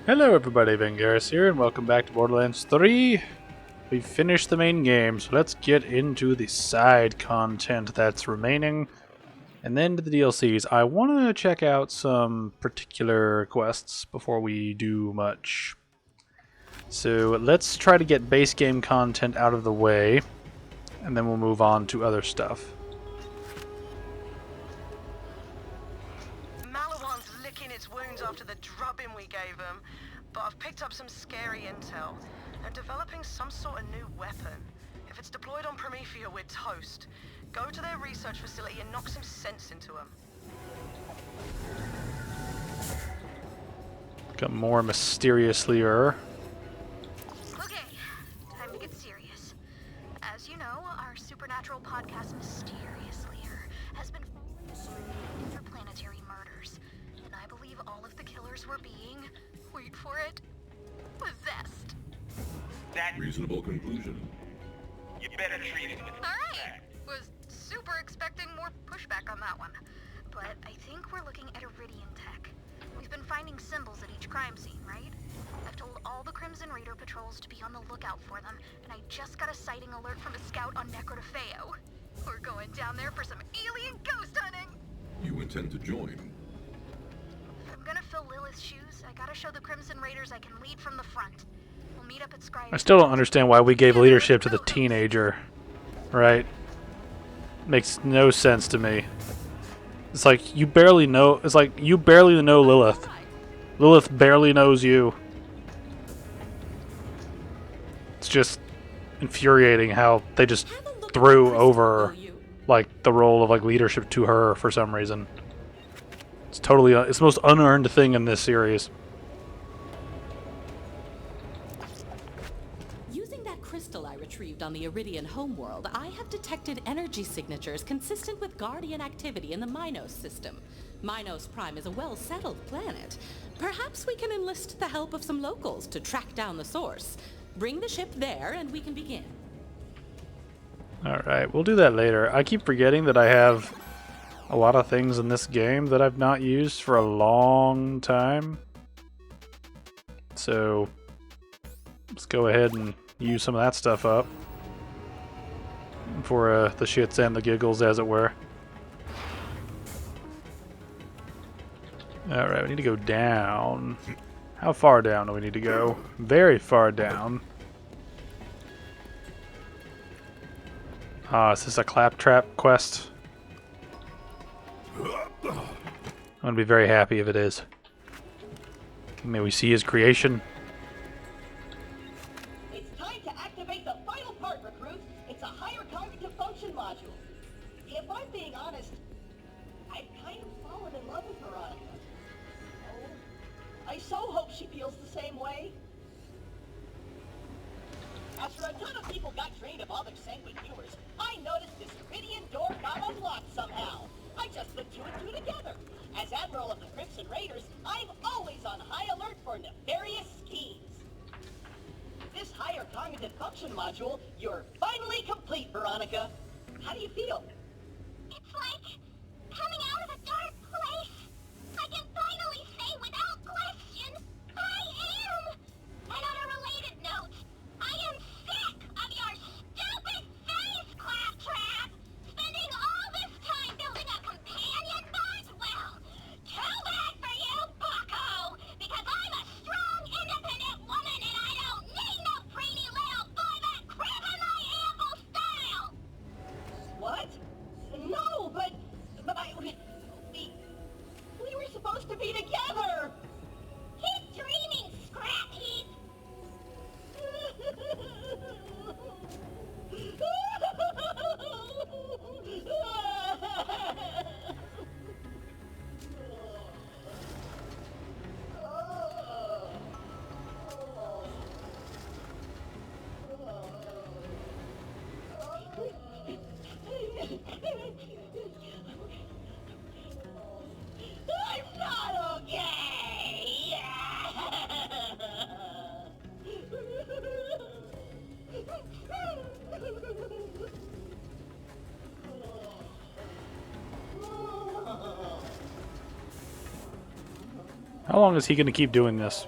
Hello everybody, Vangaris here, and welcome back to Borderlands 3. We finished the main game, so let's get into the side content that's remaining, and then to the DLCs. I want to check out some particular quests before we do much. So let's try to get base game content out of the way, and then we'll move on to other stuff. Malawan's licking its wounds after the drubbing we gave him, but I've picked up some scary intel. They're developing some sort of new weapon. If it's deployed on Promethea, we're toast. Go to their research facility and knock some sense into them. Got more mysteriously-er. Okay, time to get serious. As you know, our supernatural podcast Mysteriously has been following a string of interplanetary murders, and I believe all of the killers were being, wait for it, possessed. That Reasonable conclusion. you better treat it with Alright, was super expecting more pushback on that one. But I think we're looking at Iridian tech. We've been finding symbols at each crime scene, right? I've told all the Crimson Raider patrols to be on the lookout for them, and I just got a sighting alert from a scout on Necrotafeo. We're going down there for some alien ghost hunting! You intend to join? If I'm gonna fill Lilith's shoes, I gotta show the Crimson Raiders I can lead from the front. We'll meet up at Scry's. I still don't understand why we gave leadership to the teenager, right? Makes no sense to me. It's like you barely know. It's like you barely know Lilith. Lilith barely knows you. It's just infuriating how they just threw over like the role of like leadership to her for some reason. It's totally it's the most unearned thing in this series. Using that crystal I retrieved on the Iridian homeworld, I have detected energy signatures consistent with Guardian activity in the Minos system. Minos Prime is a well-settled planet. Perhaps we can enlist the help of some locals to track down the source. Bring the ship there and we can begin. Alright, we'll do that later. I keep forgetting that I have a lot of things in this game that I've not used for a long time. So let's go ahead and use some of that stuff up for the shits and the giggles, as it were. Alright, we need to go down. How far down do we need to go? Very far down. Ah, is this a claptrap quest? I'm gonna be very happy if it is. May we see his creation? It's time to activate the final part, recruits. It's a higher cognitive function module. If I'm being honest, I've kind of fallen in love with Veronica. Oh, I so hope she feels the same way. After a ton of people got trained of all their sanguine viewers, I noticed this Iridian door got unlocked somehow. I just put two and two together. As Admiral of the Crimson Raiders, I'm always on high alert for nefarious schemes. This higher cognitive function module, you're finally complete, Veronica. How do you feel? It's like coming out of a dark place. I can finally say without question, I am! And on a related note, I am sick of your stupid face, Claptrap! Spending all this time building a companion bond? Well, too bad for you, bucko! Because I'm a strong, independent woman and I don't need no preeny little boy that cribbing my ample style! What? No, but we were supposed to be together. Keep dreaming, Scrap Heap! I'm not okay. How long is he going to keep doing this?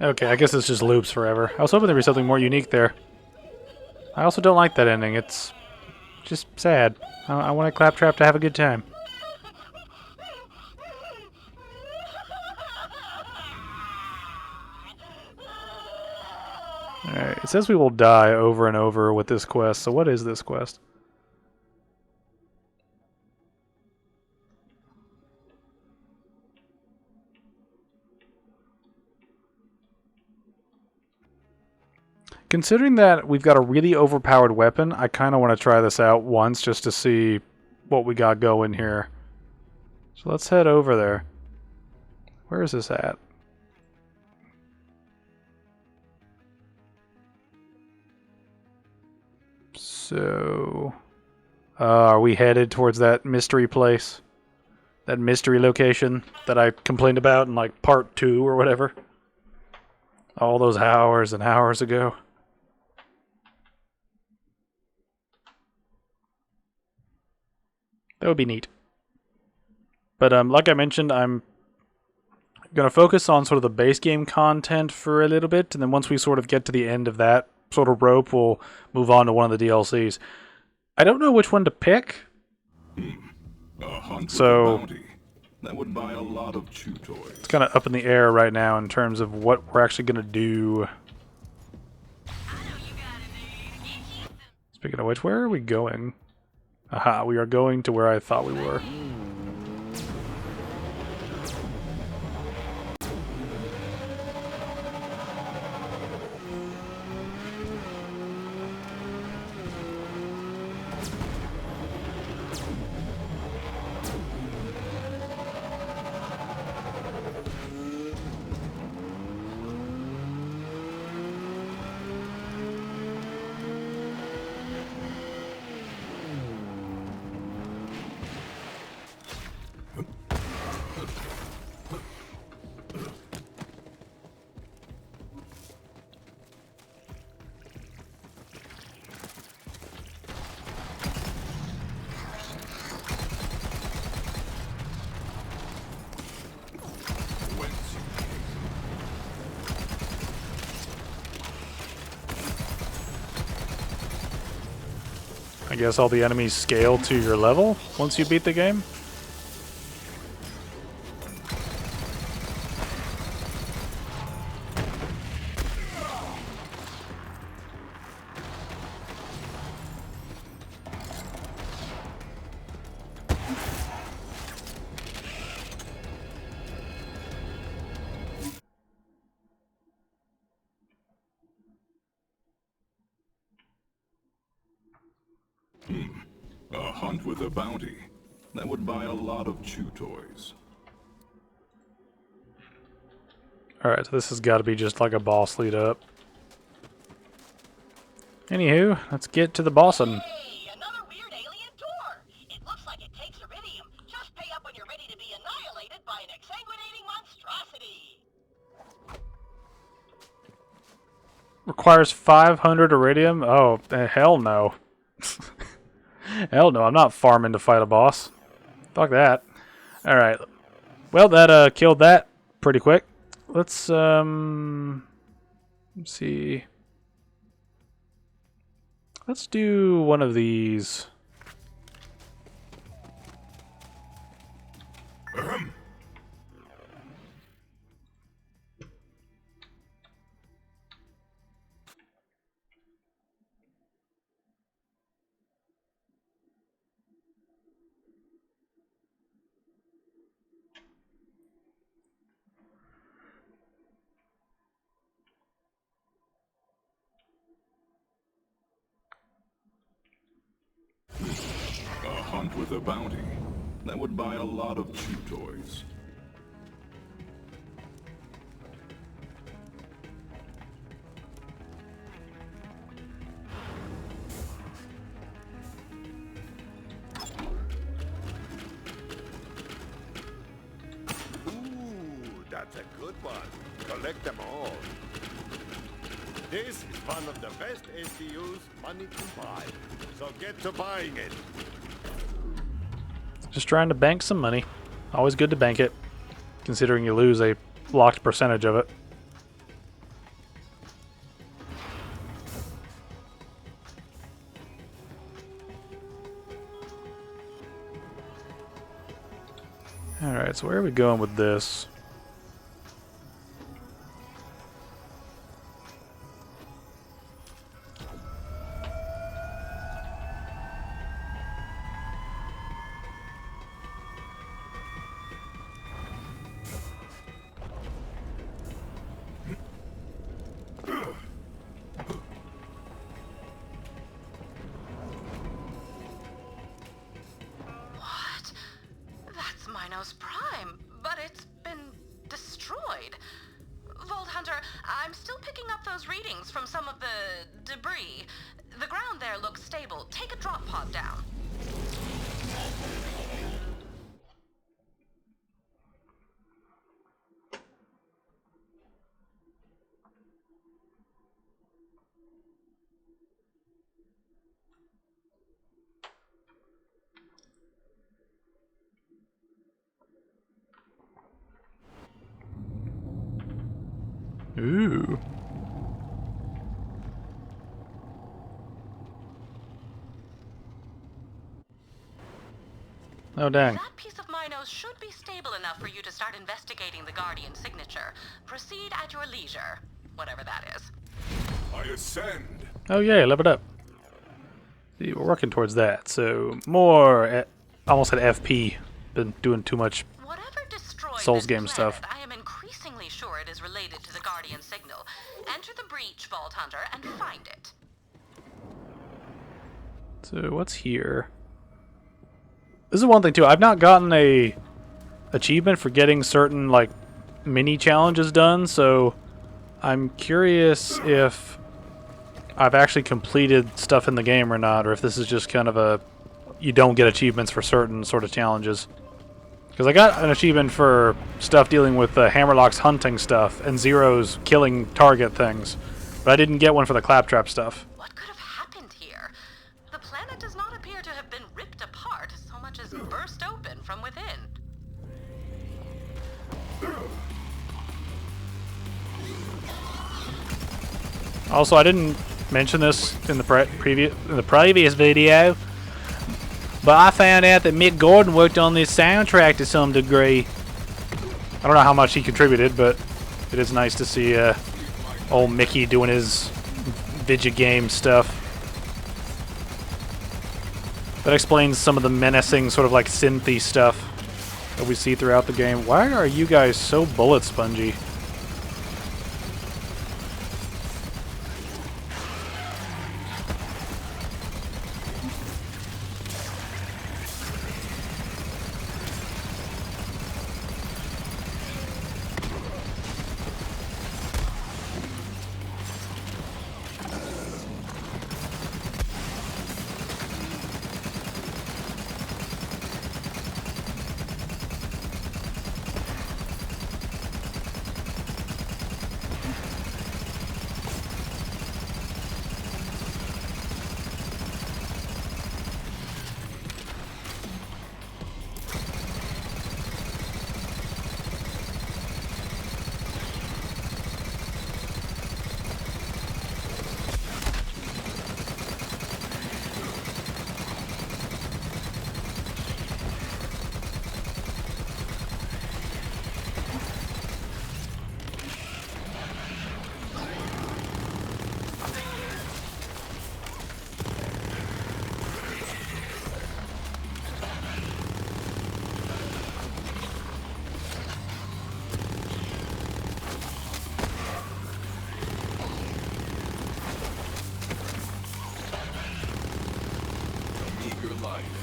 Okay, I guess it's just loops forever. I was hoping there'd be something more unique there. I also don't like that ending. It's just sad. I want a Claptrap to have a good time. Alright, it says we will die over and over with this quest, so what is this quest? Considering that we've got a really overpowered weapon, I kind of want to try this out once just to see what we got going here. So let's head over there. Where is this at? So... are we headed towards that mystery place? That mystery location that I complained about in like part 2 or whatever? All those hours and hours ago. That would be neat. But like I mentioned, I'm going to focus on sort of the base game content for a little bit, and then once we sort of get to the end of that sort of rope, we'll move on to one of the DLCs. I don't know which one to pick. A hunt So- with a bounty. That would buy a lot of chew toys. It's kind of up in the air right now in terms of what we're actually going to do. Speaking of which, where are we going? Aha, we are going to where I thought we were. I guess all the enemies scale to your level once you beat the game? A hunt with a bounty. That would buy a lot of chew toys. Alright, so this has got to be just like a boss lead up. Anywho, let's get to the bossin'. Hey, another weird alien door. It looks like it takes iridium. Just pay up when you're ready to be annihilated by an exsanguinating monstrosity. Requires 500 iridium? Oh, hell no. Hell no, I'm not farming to fight a boss. Fuck that. Alright. Well, that killed that pretty quick. Let's see. Let's do one of these. A hunt with a bounty. That would buy a lot of chew toys. Ooh, that's a good one. Collect them all. This is one of the best SDUs money can buy. So get to buying it. Just trying to bank some money. Always good to bank it, considering you lose a locked percentage of it. Alright, so where are we going with this? What? That's Minos Prime, but it's been destroyed. Vault Hunter, I'm still picking up those readings from some of the debris. The ground there looks stable. Take a drop pod down. Ooh. Oh, dang. That piece of Minos should be stable enough for you to start investigating the Guardian signature. Proceed at your leisure, whatever that is. I ascend. Oh, yeah, level up. See, we're working towards that. So, more, almost at FP. Been doing too much Whatever destroyed Souls this game planet, stuff. I am increasingly sure it is related to the Guardian signal. Enter the breach, Vault Hunter, and find it. So what's here? This is one thing too. I've not gotten a achievement for getting certain like mini challenges done, so I'm curious if I've actually completed stuff in the game or not, or if this is just kind of a you don't get achievements for certain sort of challenges. Because I got an achievement for stuff dealing with Hammerlock's hunting stuff and Zero's killing target things, but I didn't get one for the claptrap stuff. What could have happened here? The planet does not appear to have been ripped apart so much as burst open from within. Also, I didn't mention this in the previous video, but I found out that Mick Gordon worked on this soundtrack to some degree. I don't know how much he contributed, but it is nice to see old Mickey doing his video game stuff. That explains some of the menacing sort of like synthy stuff that we see throughout the game. Why are you guys so bullet spongy?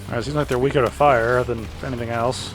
Alright, seems like they're weaker to fire than anything else.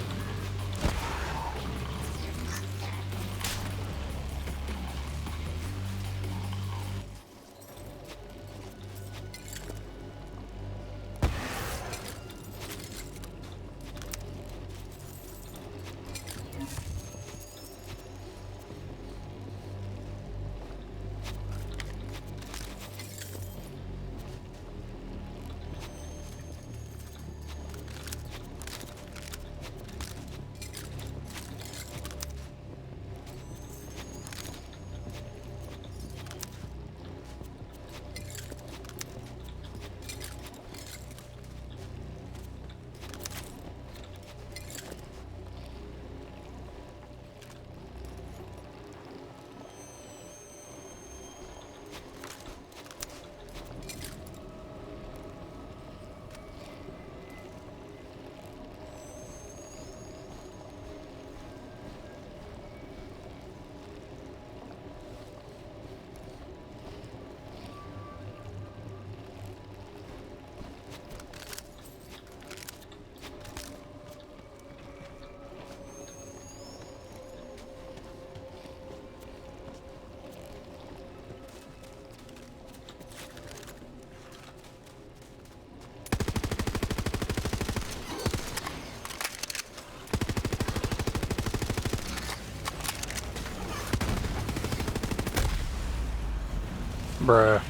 Bruh.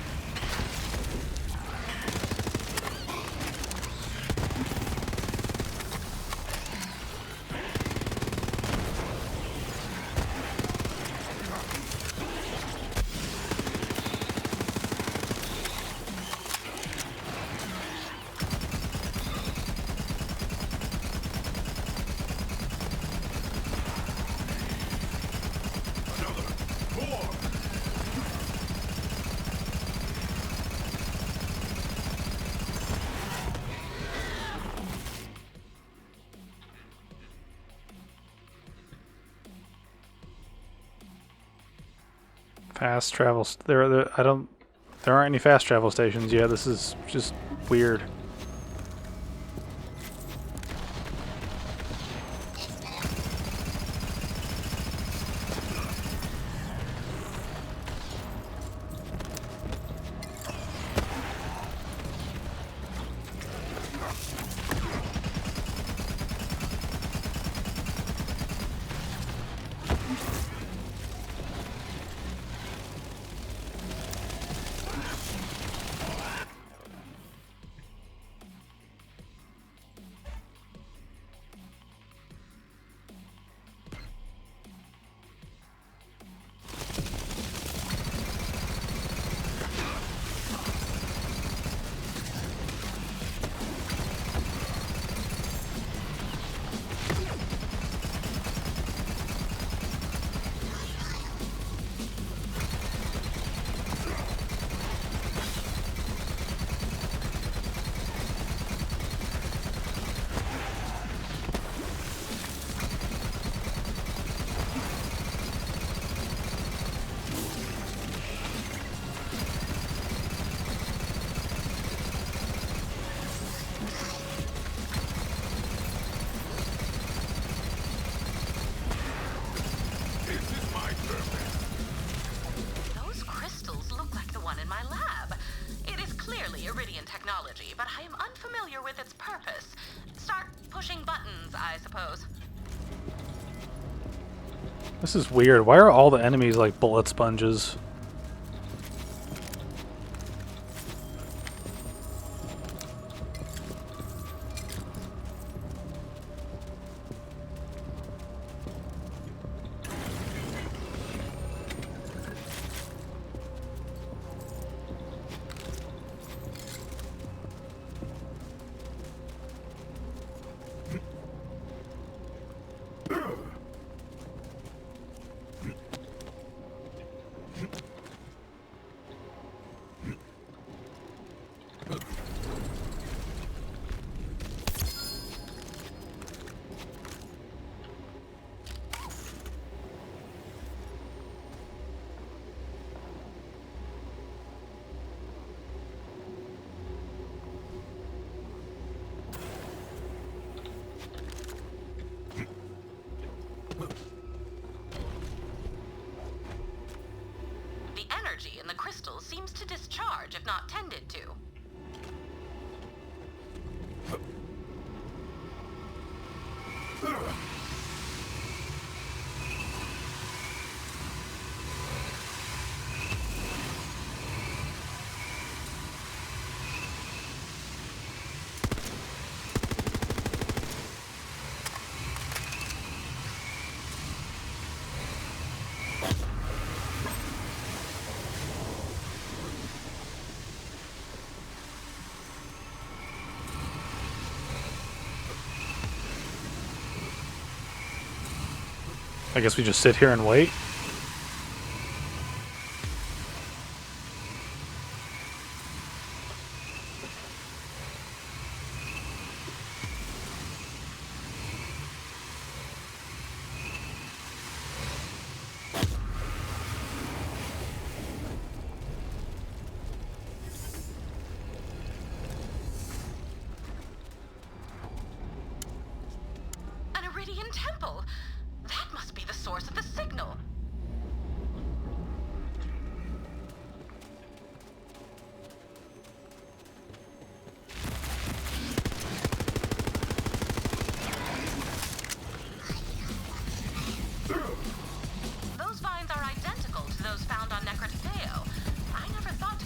Fast travel. I don't. There aren't any fast travel stations. Yeah, this is just weird. Those crystals look like the one in my lab. It is clearly Iridian technology, but I am unfamiliar with its purpose. Start pushing buttons, I suppose. This is weird. Why are all the enemies like bullet sponges? The energy in the crystal seems to discharge if not tended to. I guess we just sit here and wait. An Iridian temple! That must be the source of the signal. Those vines are identical to those found on Necrotideo. I never thought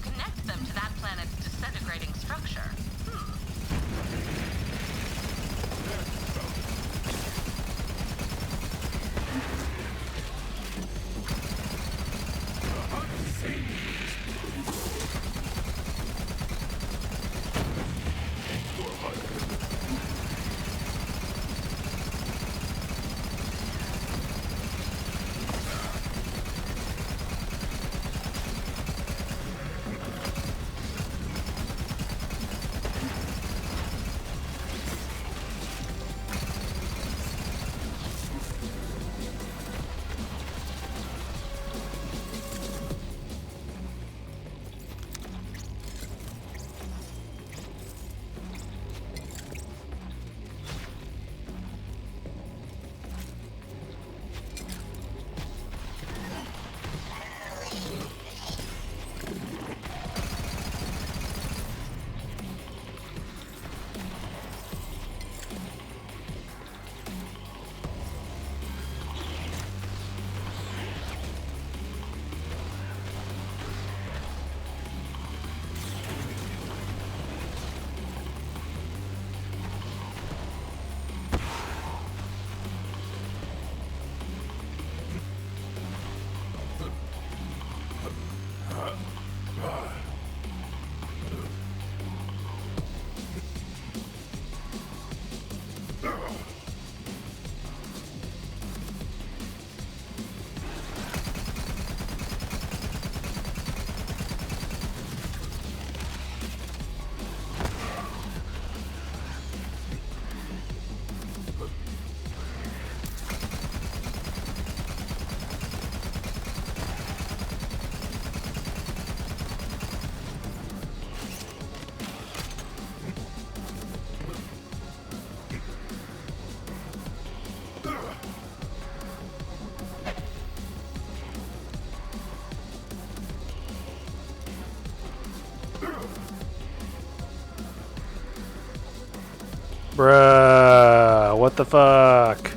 Bruh, what the fuck?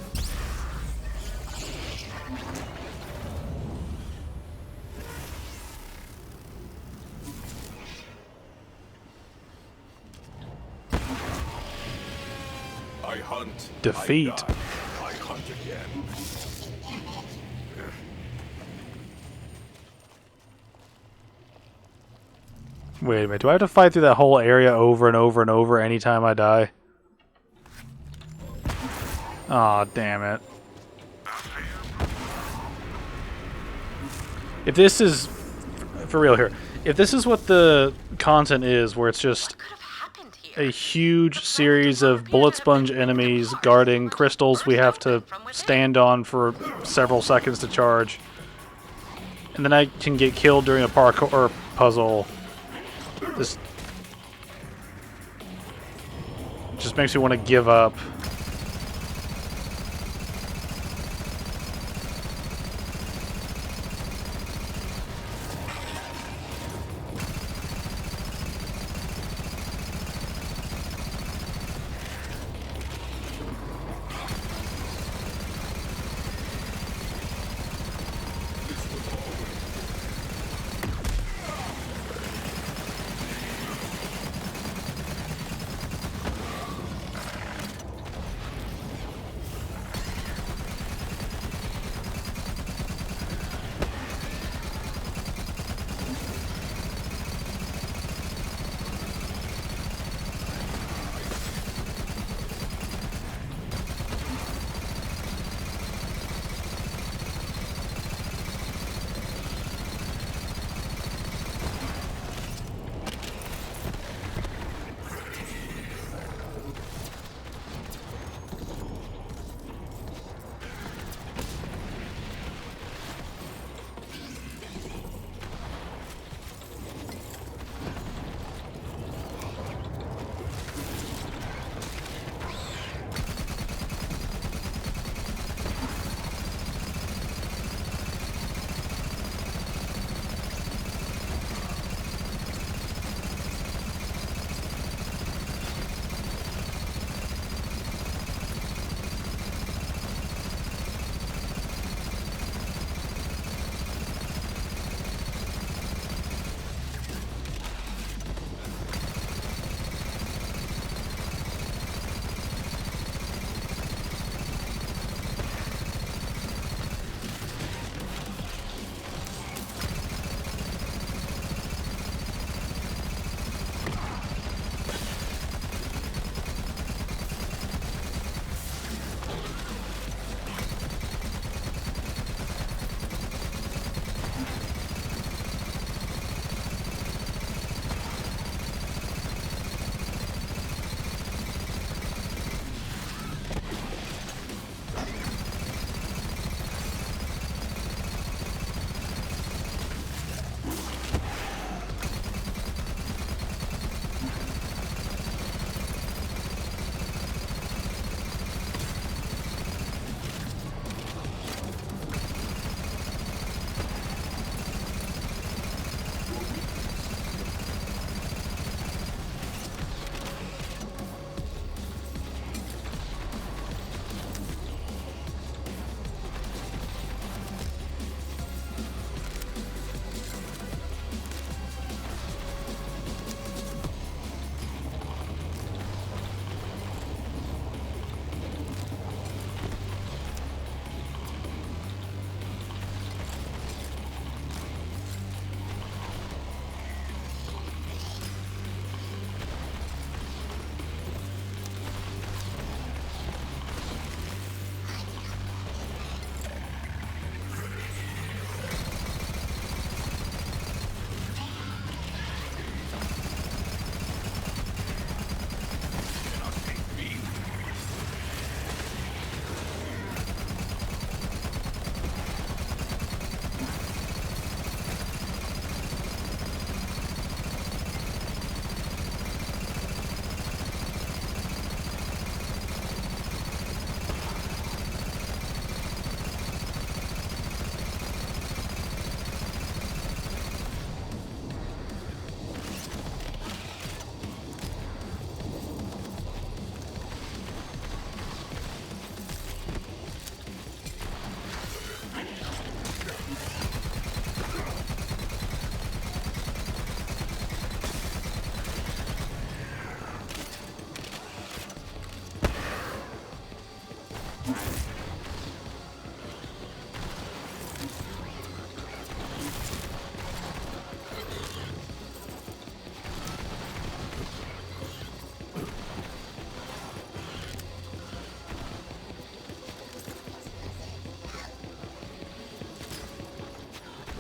I hunt. Defeat. I die. I hunt again. Wait a minute, do I have to fight through that whole area over and over and over anytime I die? Aw, damn it. If this is... For real here. If this is what the content is, where it's just Could have happened here. a huge series of bullet sponge enemies guarding crystals we have to stand on for several seconds to charge, and then I can get killed during a parkour puzzle, this just makes me want to give up.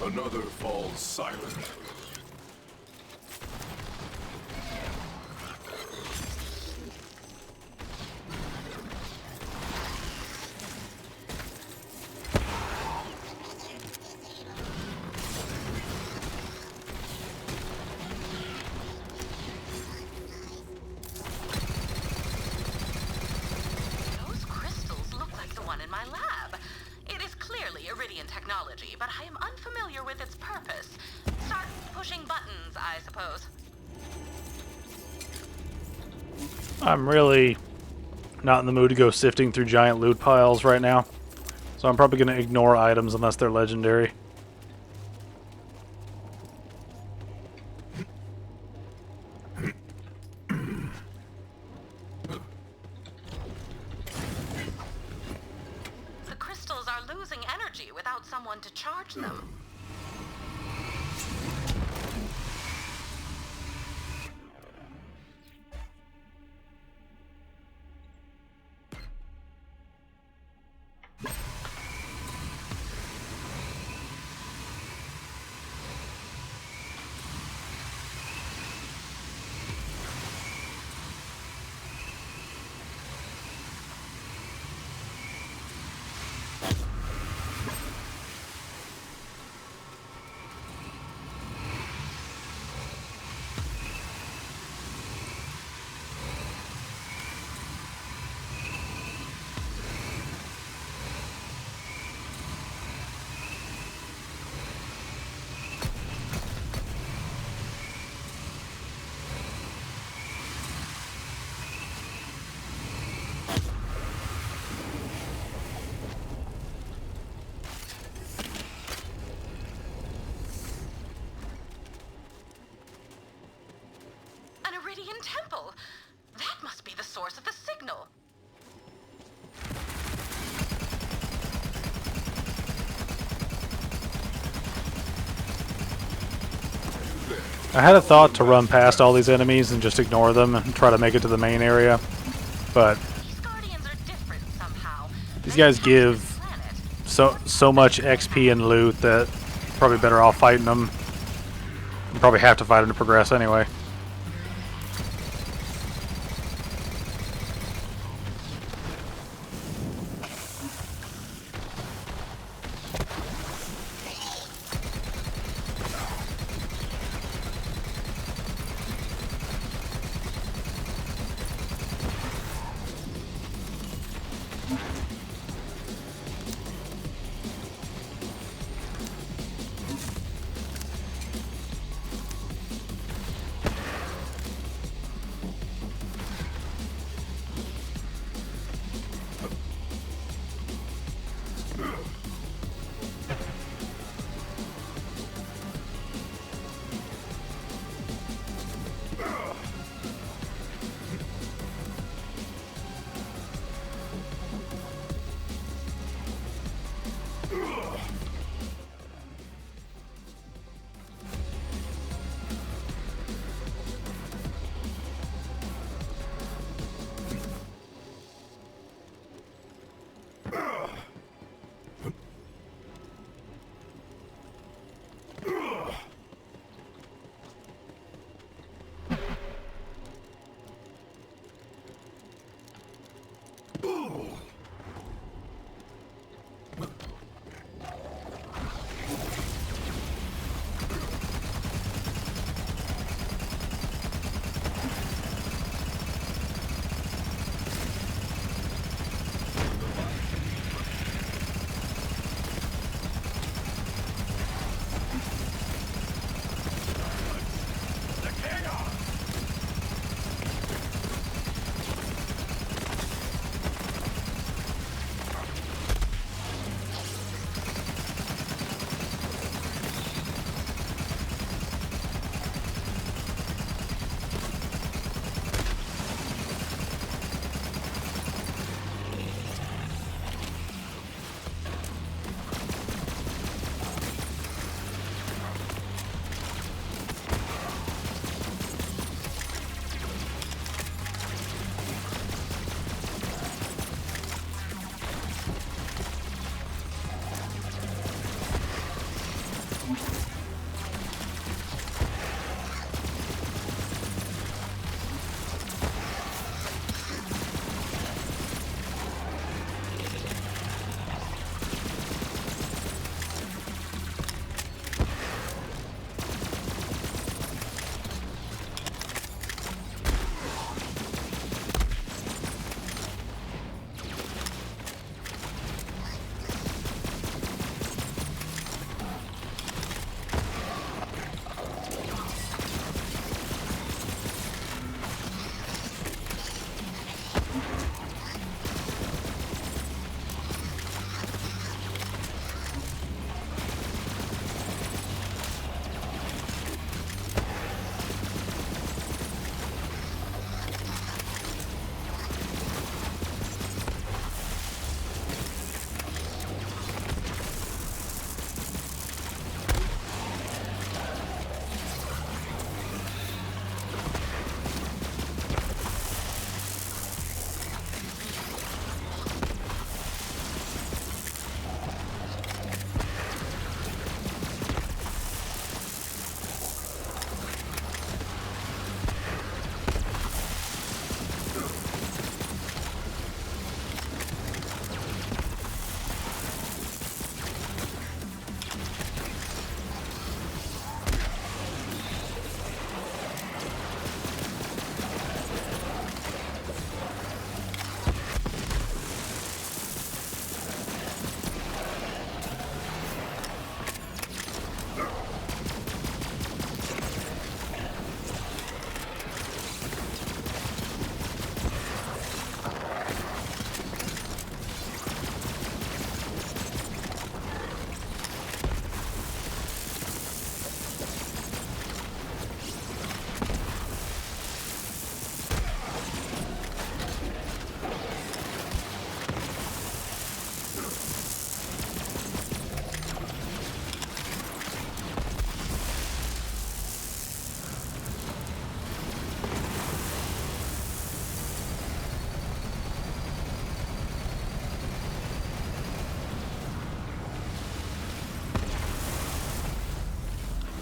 Another falls silent. Those crystals look like the one in my lab. It is clearly Iridian technology, but I am unfamiliar with its purpose. Start pushing buttons, I suppose. I'm really not in the mood to go sifting through giant loot piles right now. So I'm probably going to ignore items unless they're legendary. The crystals are losing energy without someone to charge them. An Iridian temple! That must be the source of the signal. I had a thought to run past all these enemies and just ignore them and try to make it to the main area, but These guardians are different somehow. these guys give so much XP and loot that probably better off fighting them. You probably have to fight them to progress anyway.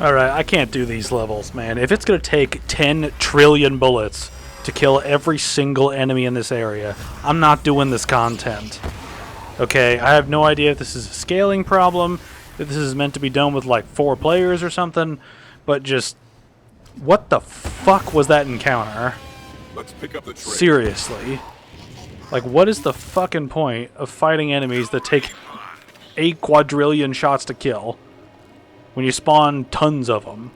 Alright, I can't do these levels, man. If it's gonna take 10 trillion bullets to kill every single enemy in this area, I'm not doing this content. Okay, I have no idea if this is a scaling problem, if this is meant to be done with like 4 players or something, but just... what the fuck was that encounter? Let's pick up the trail. Seriously. Like, what is the fucking point of fighting enemies that take 8 quadrillion shots to kill when you spawn tons of them?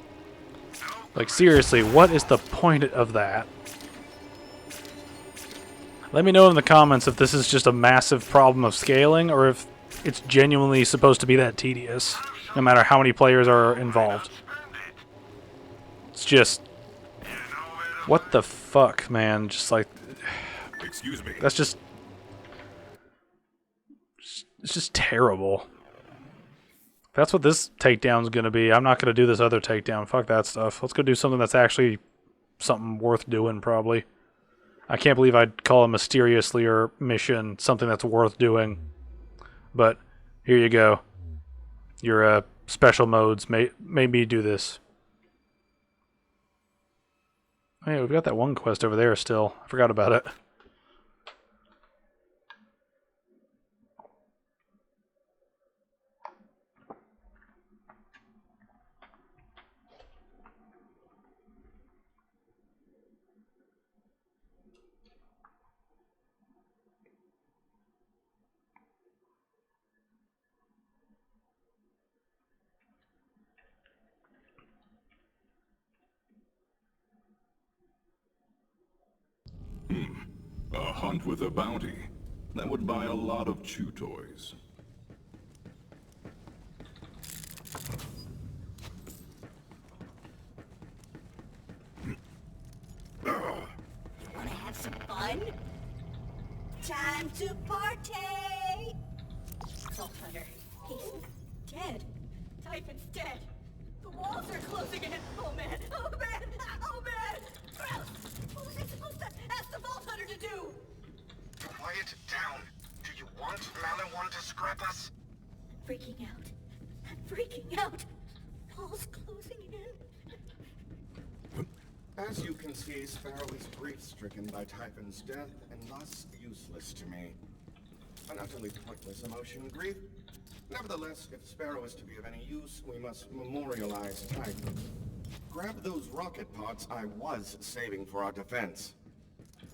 Like, seriously, what is the point of that? Let me know in the comments if this is just a massive problem of scaling or if it's genuinely supposed to be that tedious, no matter how many players are involved. It's just... what the fuck, man? Just like... Excuse me. that's just... it's just terrible. That's what this takedown's gonna be. I'm not gonna do this other takedown. Fuck that stuff. Let's go do something that's actually something worth doing, probably. I can't believe I'd call a mysteriously or mission something that's worth doing. But here you go. Your special modes made me do this. Oh yeah, we've got that one quest over there still. I forgot about it. A hunt with a bounty. That would buy a lot of chew toys. Wanna have some fun? Time to party! Salt Hunter, he's dead. Typhon's dead. The walls are closing in. Oh man, oh man, oh man! What was I supposed to ask the Vault Hunter to do? Quiet down. Do you want Maliwan to scrap us? I'm freaking out. I'm freaking out. Walls closing in. As you can see, Sparrow is grief-stricken by Typhon's death and thus useless to me. An utterly pointless emotion, grief. Nevertheless, if Sparrow is to be of any use, we must memorialize Typhon. Grab those rocket pods I was saving for our defense.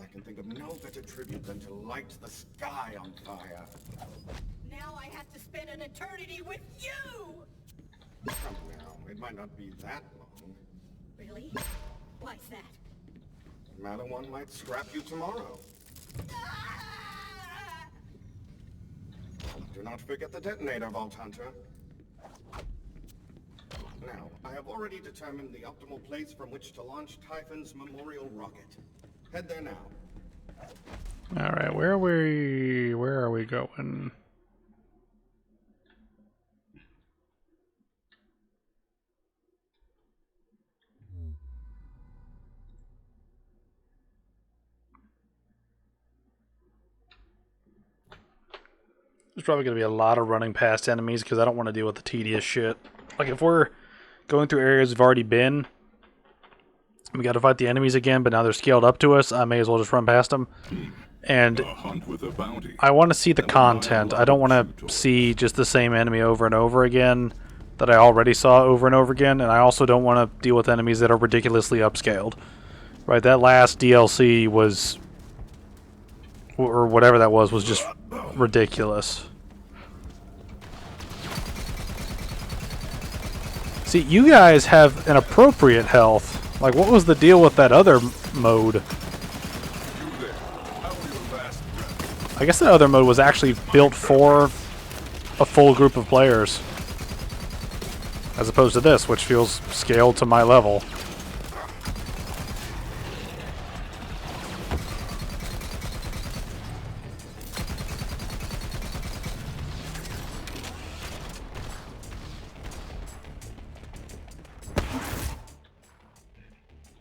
I can think of no better tribute than to light the sky on fire. Now I have to spend an eternity with you! Come now, it might not be that long. Really? Why's that? Maliwan might scrap you tomorrow. Ah! Do not forget the detonator, Vault Hunter. Now, I have already determined the optimal place from which to launch Typhon's memorial rocket. Head there now. Alright, where are we going? There's probably going to be a lot of running past enemies because I don't want to deal with the tedious shit. Like, if we're going through areas we've already been, we got to fight the enemies again, but now they're scaled up to us, I may as well just run past them. And A hunt with a bounty. I want to see the content. I don't want to see just the same enemy over and over again that I already saw over and over again, and I also don't want to deal with enemies that are ridiculously upscaled. Right, that last DLC was... or whatever that was just ridiculous. See, you guys have an appropriate health. Like, what was the deal with that other mode? I guess that other mode was actually built for a full group of players. As opposed to this, which feels scaled to my level.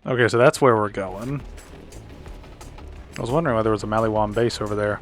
Okay, so that's where we're going. I was wondering why there was a Maliwan base over there.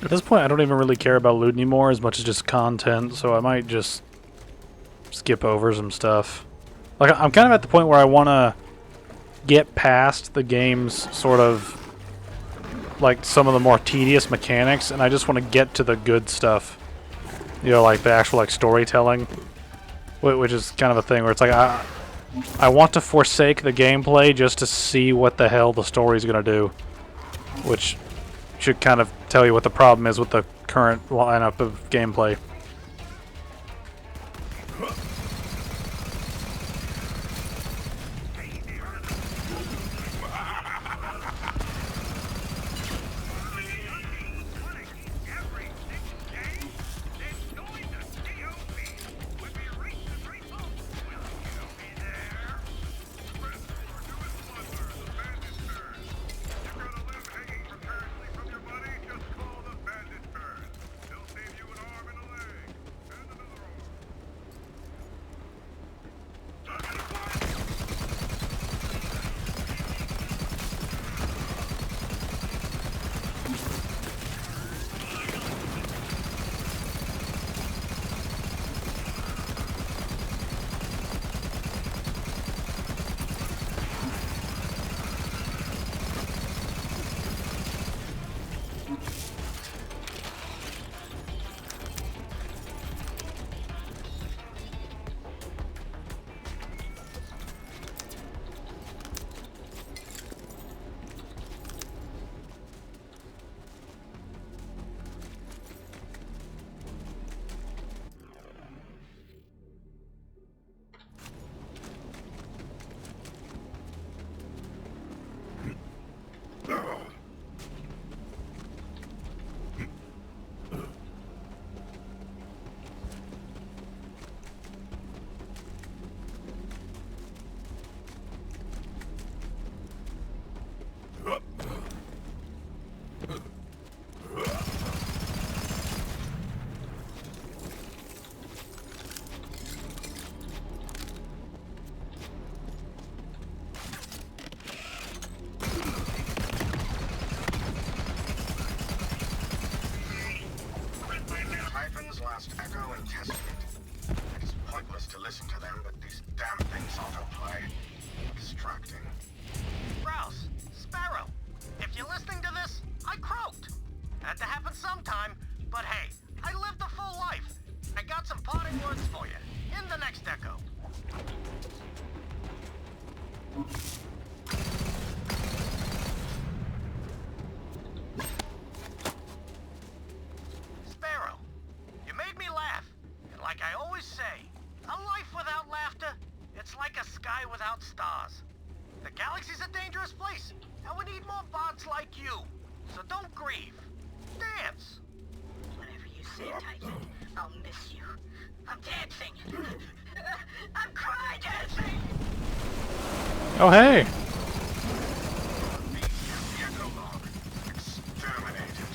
At this point, I don't even really care about loot anymore as much as just content, so I might just skip over some stuff. Like, I'm kind of at the point where I want to get past the game's sort of, like, some of the more tedious mechanics, and I just want to get to the good stuff. You know, like the actual, like, storytelling, which is kind of a thing where it's like, I want to forsake the gameplay just to see what the hell the story's gonna do, which should kind of tell you what the problem is with the current lineup of gameplay. Last echo and testament. It is pointless to listen to them, but these damn things autoplay. Distracting. Rouse, Sparrow, if you're listening to this, I croaked. Had to happen sometime, but hey, I lived a full life. I got some parting words for you in the next echo. Sparrow, you made me laugh. And like I always say, a life without laughter, it's like a sky without stars. The galaxy's a dangerous place, and we need more bots like you. So don't grieve. Dance. Whatever you say, Titan, I'll miss you. I'm dancing. I'm cry dancing. Oh, hey! The epilogue. Exterminated.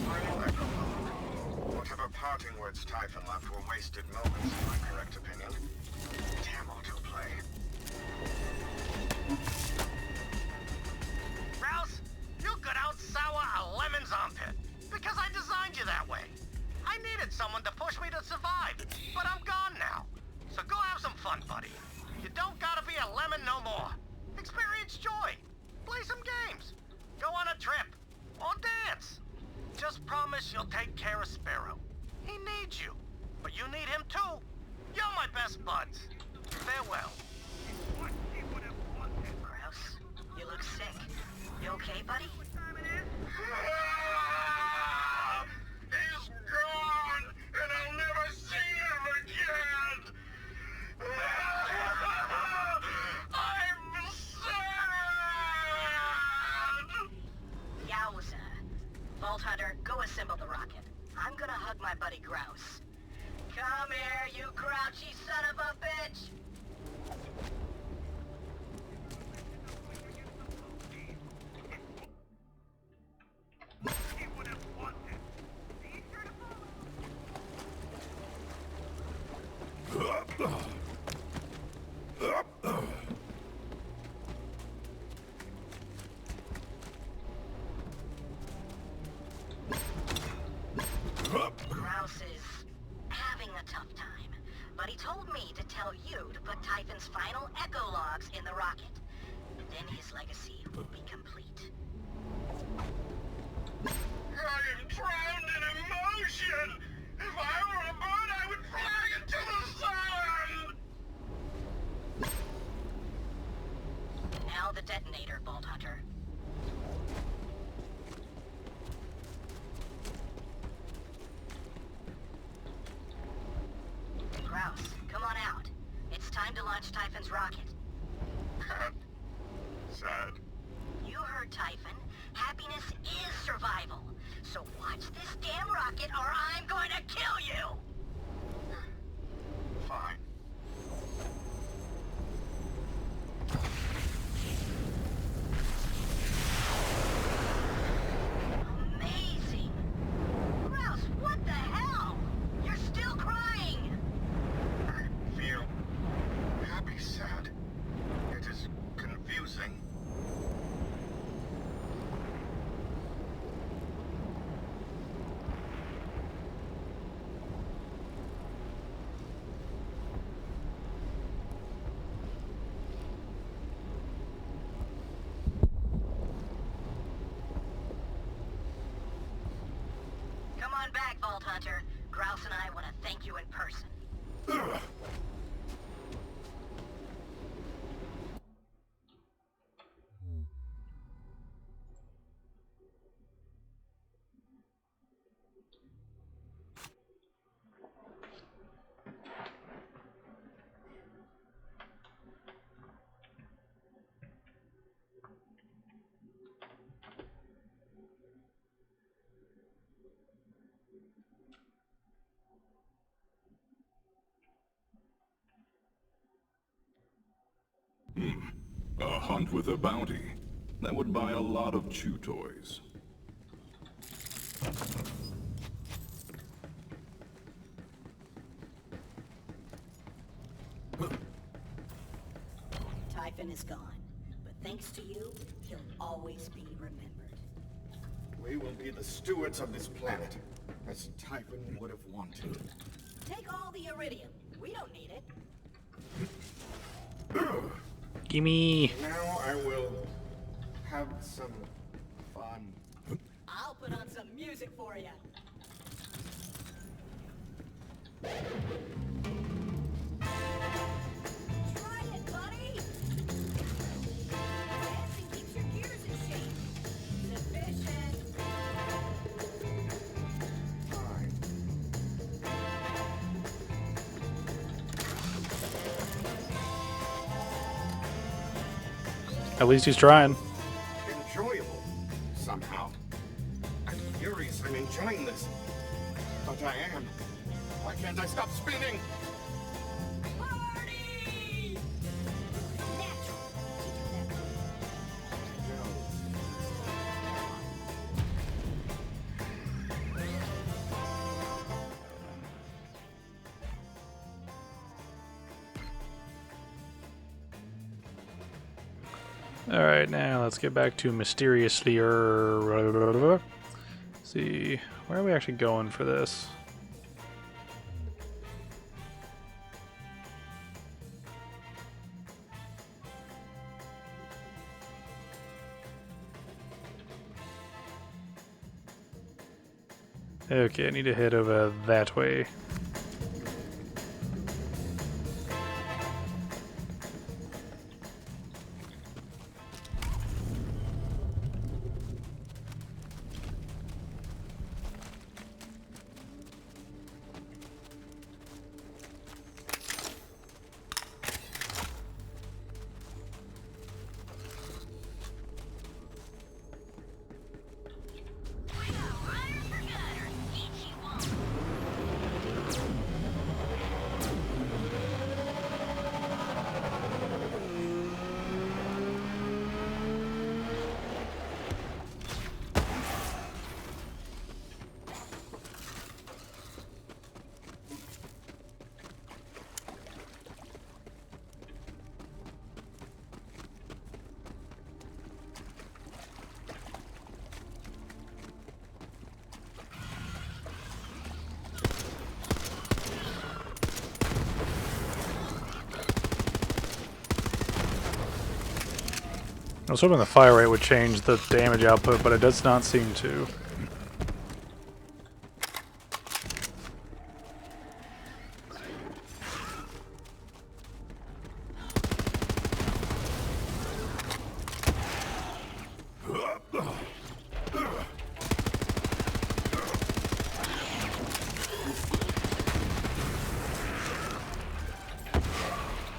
Final epilogue. Whatever parting words Typhon left were wasted moments, in my correct opinion. Damn autoplay. Rouse, you could out-sour a lemon's armpit, because I designed you that way. I needed someone to push me to survive, but I'm gone now. So go have some fun, buddy. You don't gotta be a lemon no more. Experience joy. Play some games. Go on a trip. Or dance. Just promise you'll take care of Sparrow. He needs you. But you need him too. You're my best buds. Farewell. Grouse, you look sick. You okay, buddy? He's gone, and I'll never see him again. I'm sad. Yowza. Vault Hunter, go assemble the rocket. I'm gonna hug my buddy Grouse. Come here, you grouchy son of a bitch! told me to tell you to put Typhon's final echo logs in the rocket. Then his legacy will be complete. I am drowned in emotion! If I were a bird, I would fly into the sun! Now the detonator, Vault Hunter. Grouse, come on out. It's time to launch Typhon's rocket. Sad. You heard Typhon. Happiness is survival. So watch this damn rocket or I'm going to kill you! Fine. Amazing! Grouse, what the hell? You're still crying! I feel happy, sad. It is confusing. Come on back, Vault Hunter. Grouse and I want to thank you in person. A hunt with a bounty. That would buy a lot of chew toys. Typhon is gone, but thanks to you, he'll always be remembered. We will be the stewards of this planet, as Typhon would have wanted. Take all the iridium. We don't need it. Gimme. Now I will have some fun. I'll put on some music for you. Try it, buddy! Dancing keeps your gears in shape. Sufficient. Fine. At least he's trying. Enjoyable, somehow. I'm furious I'm enjoying this. But I am. Why can't I stop spinning? Party! Natural. No. Alright, now let's get back to mysteriously. See, where are we actually going for this? Okay, I need to head over that way. I was hoping the fire rate would change the damage output, but it does not seem to.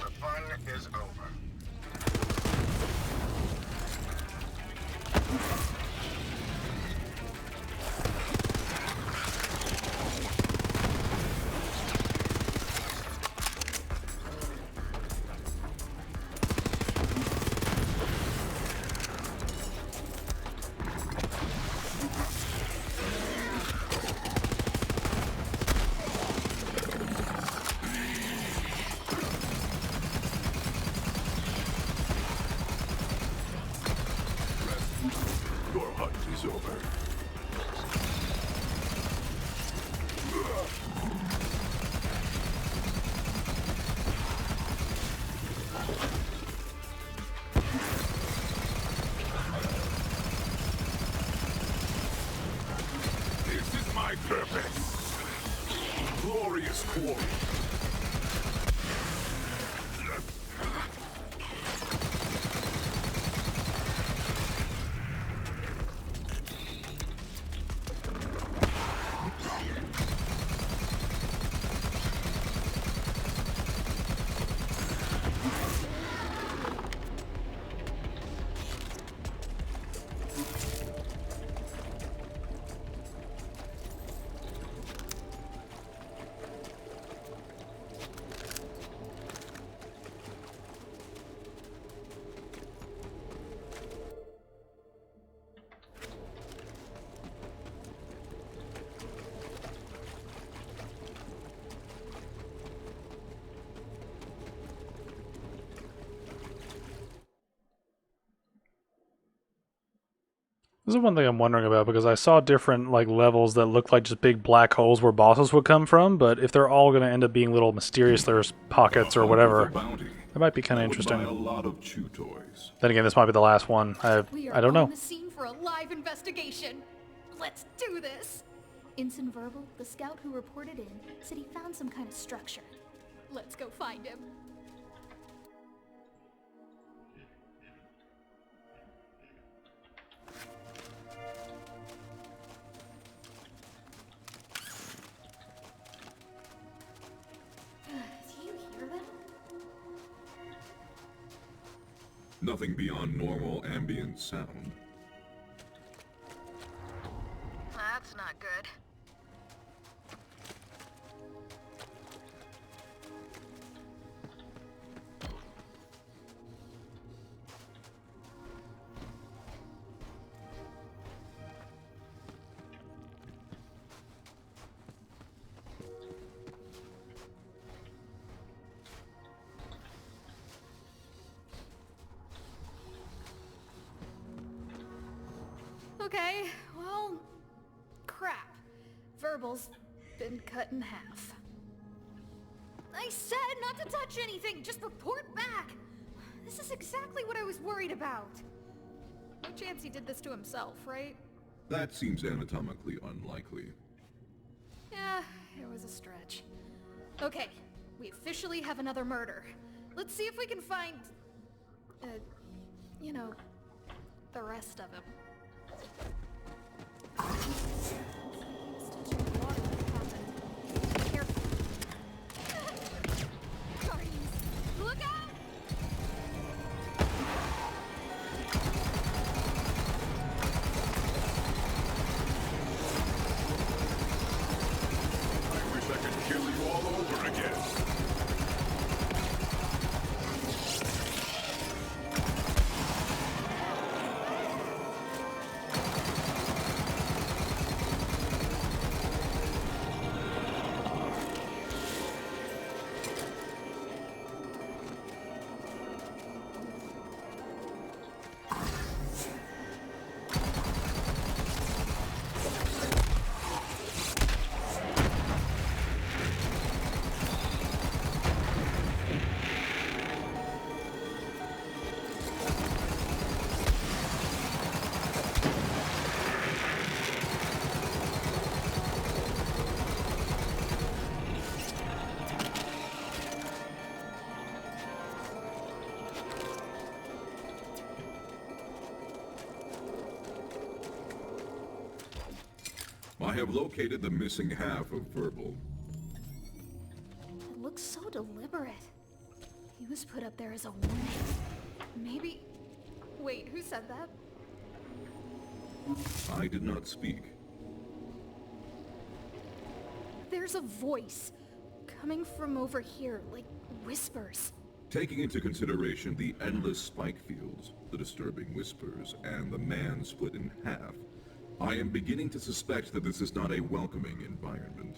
The fun is over. Your hunt is over. This is my purpose. Glorious quarry. This is one thing I'm wondering about, because I saw different like levels that looked like just big black holes where bosses would come from, but if they're all going to end up being little mysterious little pockets or whatever, that might be kind of interesting. A lot of chew toys. Then again, this might be the last one. I don't know. On the scene for a live investigation. Let's do this. Ensign Verbal, the scout who reported in, said he found some kind of structure. Let's go find him. Do you hear them? Nothing beyond normal ambient sound. That's not good. Okay, well, crap. Verbal's been cut in half. I said not to touch anything, just report back. This is exactly what I was worried about. No chance he did this to himself, right? That seems anatomically unlikely. Yeah, it was a stretch. Okay, we officially have another murder. Let's see if we can find... you know, the rest of him. Careful. Guardians, look out! I wish I could kill you all over again. I have located the missing half of Verbal. It looks so deliberate. He was put up there as a warning. Maybe... Wait, who said that? I did not speak. There's a voice coming from over here, like whispers. Taking into consideration the endless spike fields, the disturbing whispers, and the man split in half, I am beginning to suspect that this is not a welcoming environment.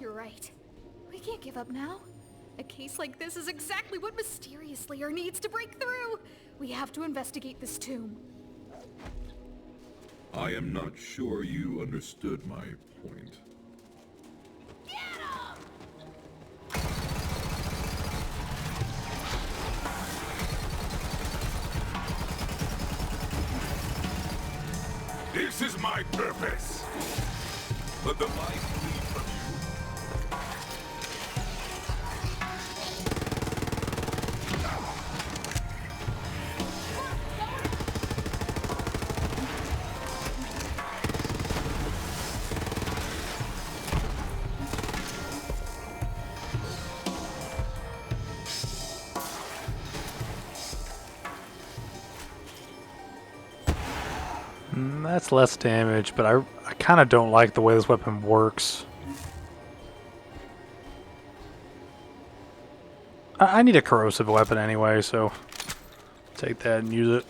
You're right. We can't give up now. A case like this is exactly what Mysterious Slayer needs to break through. We have to investigate this tomb. I am not sure you understood my point. This is my purpose. Let the light lead from That's less damage, but I kind of don't like the way this weapon works. I need a corrosive weapon anyway, so take that and use it.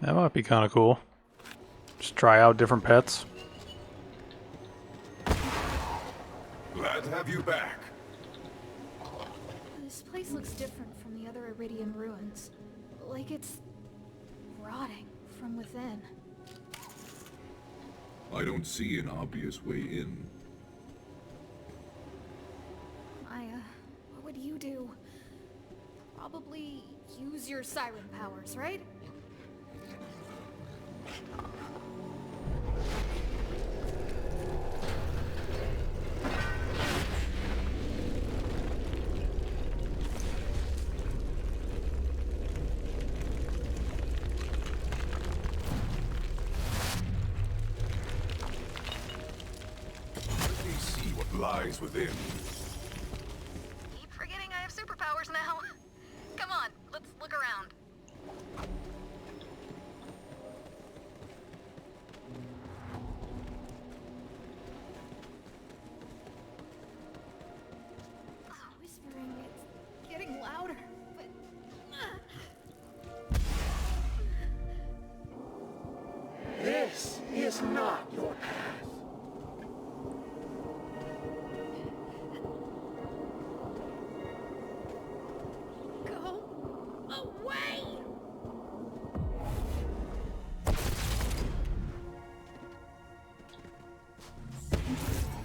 That might be kind of cool. Just try out different pets. Glad to have you back. This place looks different from the other Iridian ruins. Like it's rotting from within. I don't see an obvious way in. Maya, what would you do? Probably use your siren powers, right? Let me see what lies within. Keep forgetting I have superpowers now. Come on, let's look around. Whispering, it's getting louder, but... This is not your path. Go away!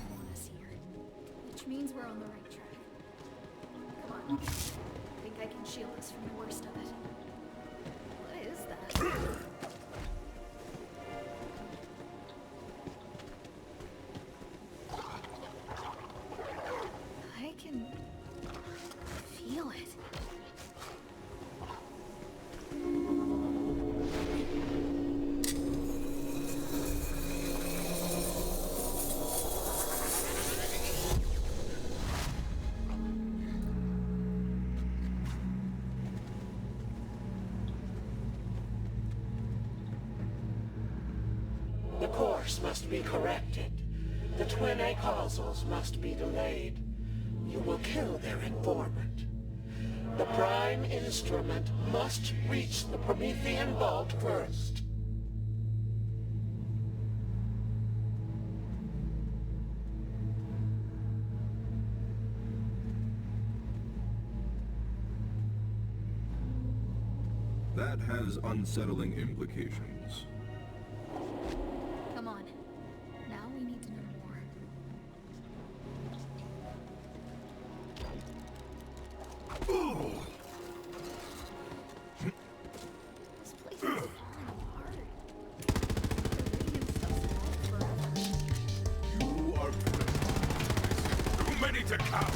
Want us here, which means we're on the right track. Come on. I think I can shield us from the worst of it. What is that? I can feel it. The course must be corrected. The twin acausals must be delayed. You will kill their informant. The prime instrument must reach the Promethean vault first. That has unsettling implications. Come on. Now we need to know more. This place is falling apart. The radiant stuff's gone forever. You are too many to count.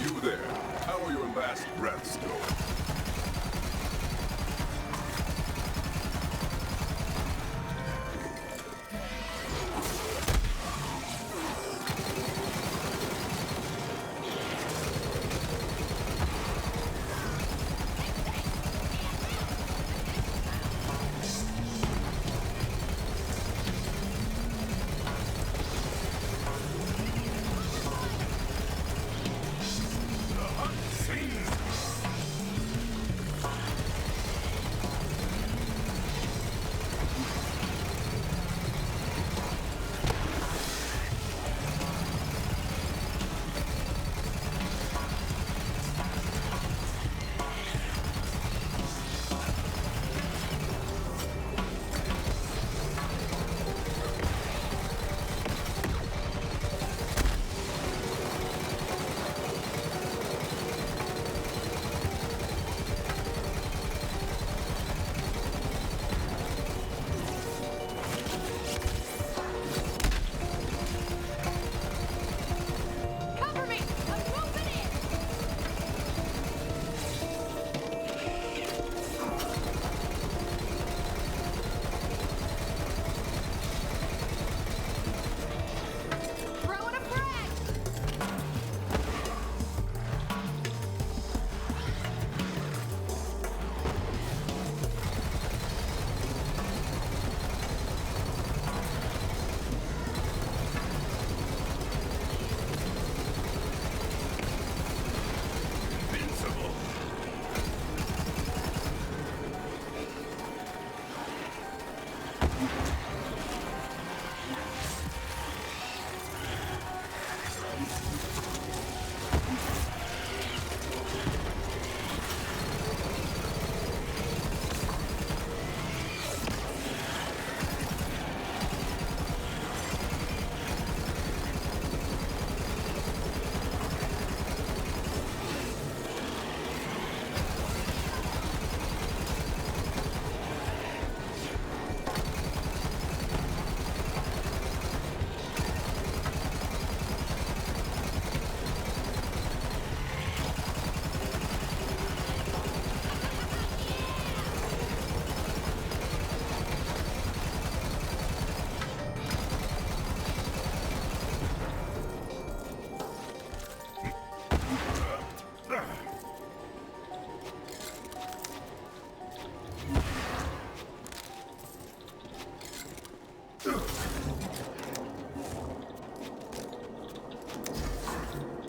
You there. How are your last breaths going? Cover me! I'm moving in! Throwing a frag! Invincible.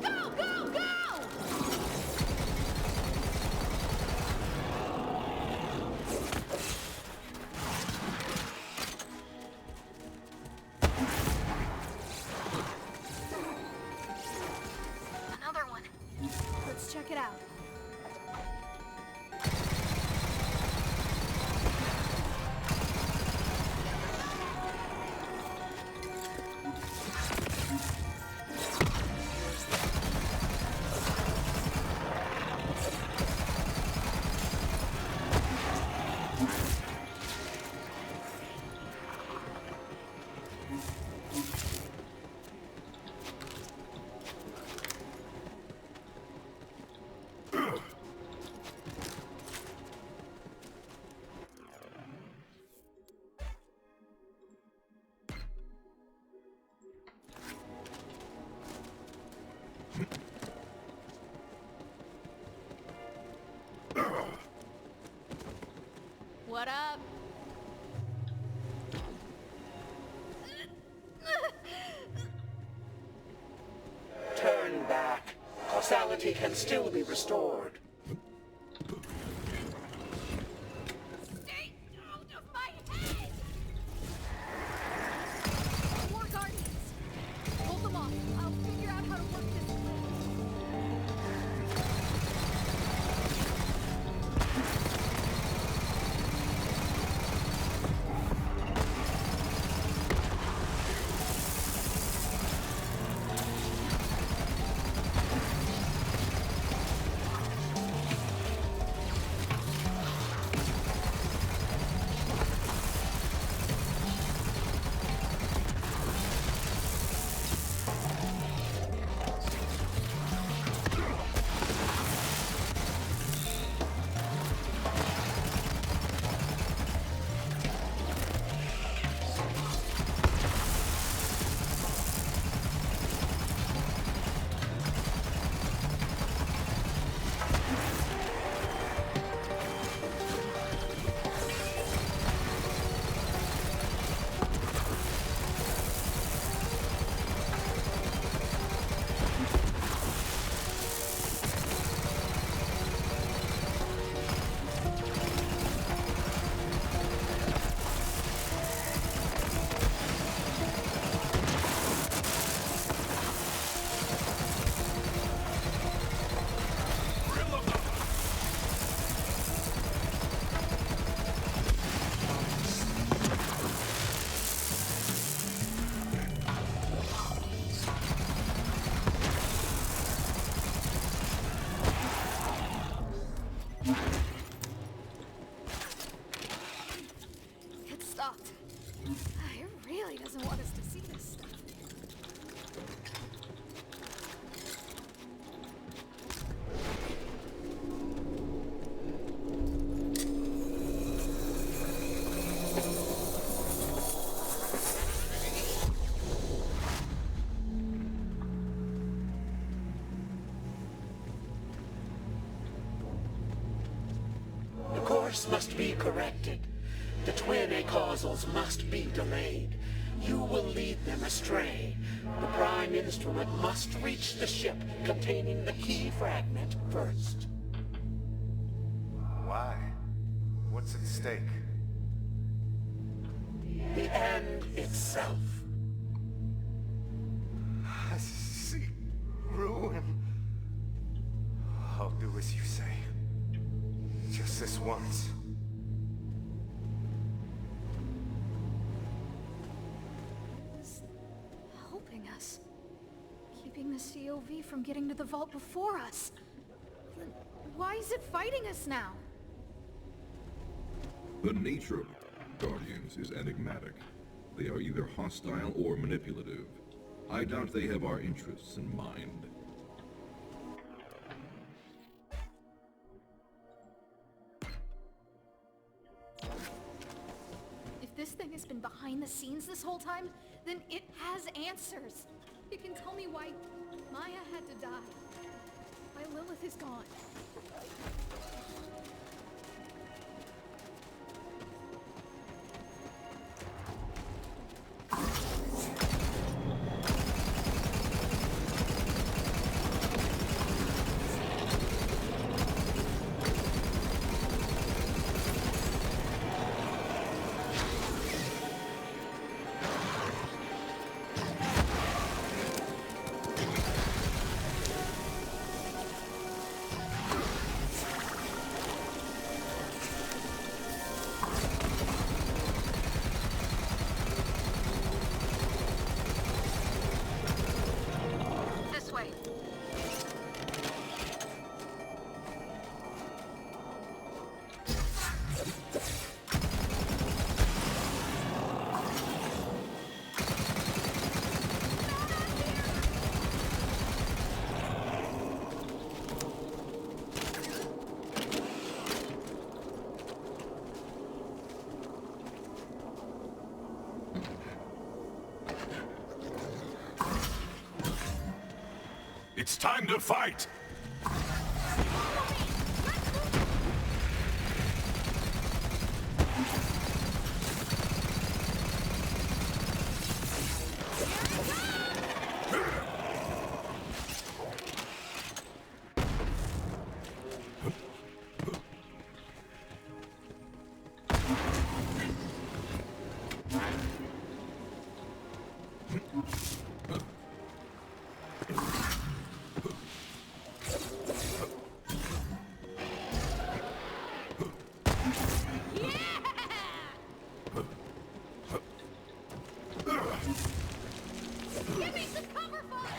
Go, go, go! Another one. Let's check it out. What up? Turn back. Causality can still be restored. Stay out of my head! More guardians. Hold them off. I'll figure out how to work this thing. It stopped. It really doesn't want us to see this stuff. The course must be corrected. The twin acausals must be delayed. You will lead them astray. The prime instrument must reach the ship containing the key fragment first. Why? What's at stake? The end itself. I see ruin. I'll do as you say. Just this once. It's helping us. Keeping the COV from getting to the vault before us. Then why is it fighting us now? The nature of Guardians is enigmatic. They are either hostile or manipulative. I doubt they have our interests in mind. If this thing has been behind the scenes this whole time, then it has answers. It can tell me why Maya had to die. Why Lilith is gone. This way. It's time to fight! Give me some cover fire!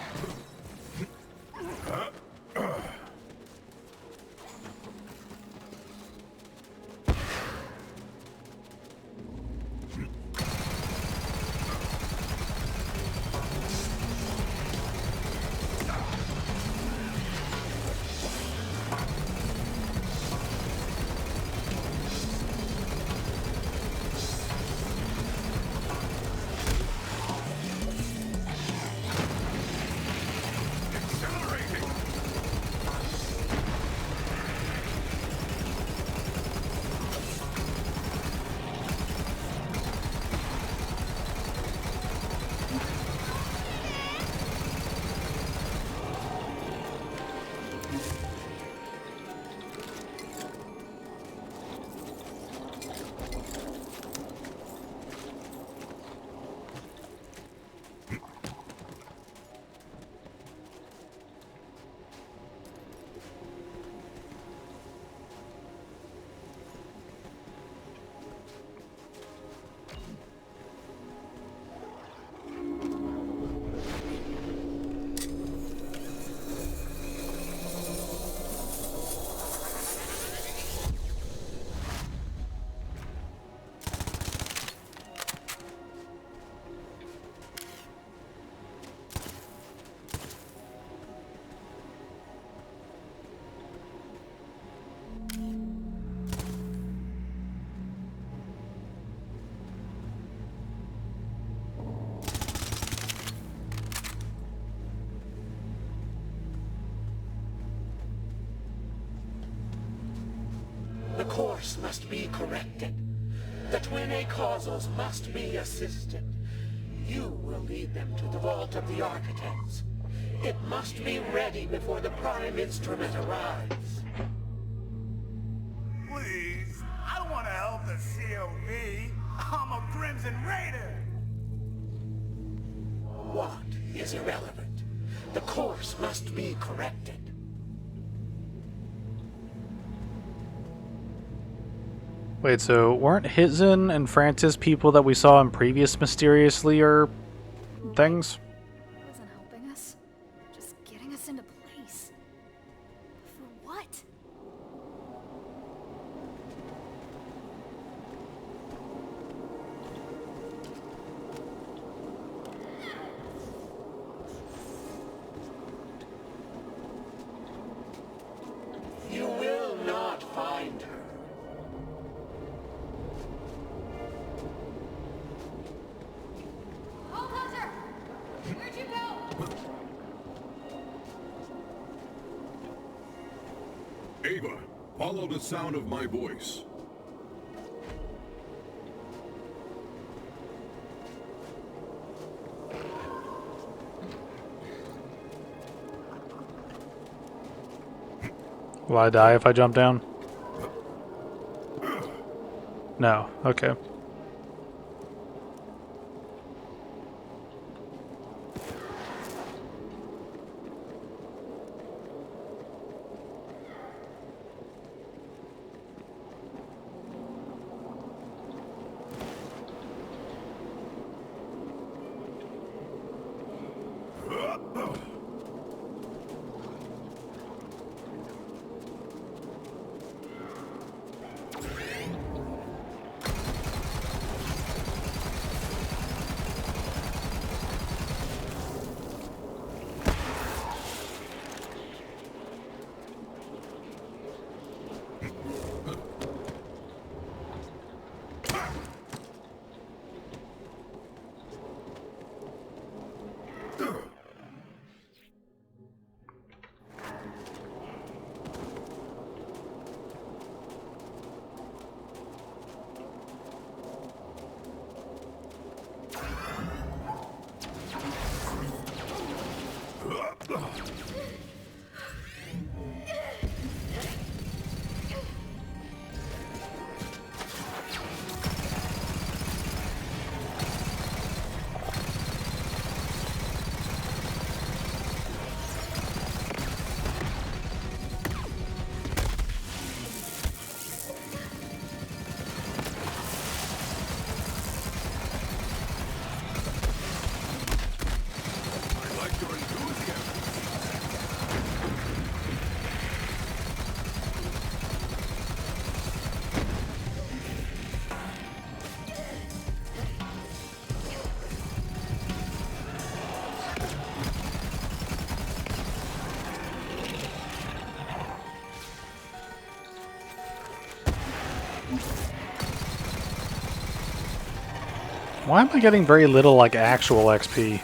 The course must be corrected. The twin A-causals must be assisted. You will lead them to the vault of the architects. It must be ready before the prime instrument arrives. Please, I don't want to help the COV. I'm a Crimson Raider. What is irrelevant? The course must be corrected. Wait, so weren't Hitzen and Francis people that we saw in previous Mysteriously or things? Wasn't helping us. Just getting us into place. For what? You will not find her. Hole Hunter! Where'd you go? Ava, follow the sound of my voice. Will I die if I jump down? No. Okay. Why am I getting very little, like, actual XP?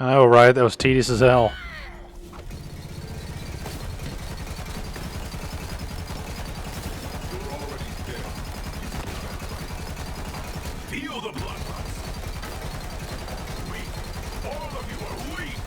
I know, right? That was tedious as hell. Feel the bloodlust. Weak. All of you are weak.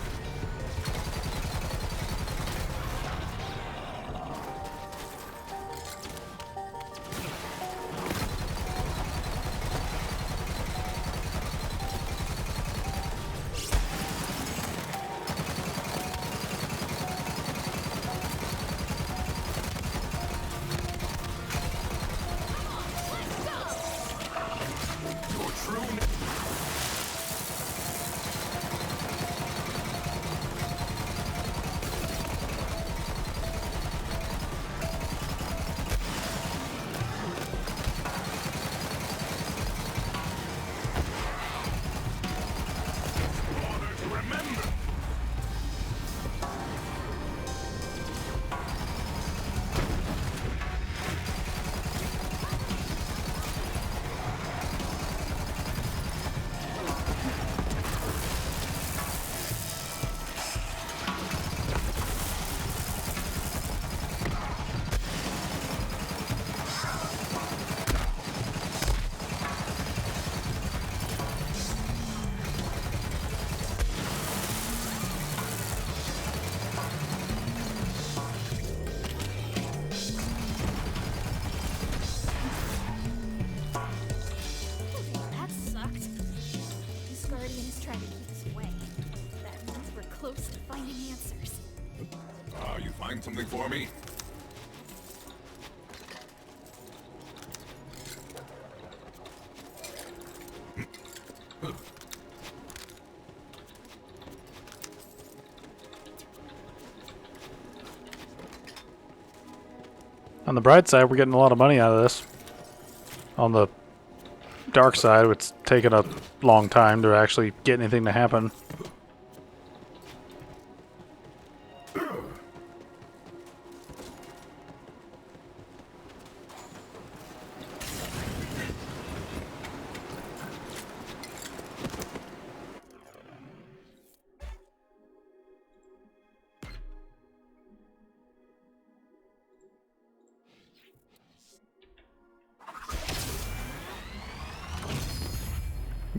That sucked. This guardian is trying to keep us away. That means we're close to finding answers. You find something for me? On the bright side, we're getting a lot of money out of this. On the dark side, it's taken a long time to actually get anything to happen.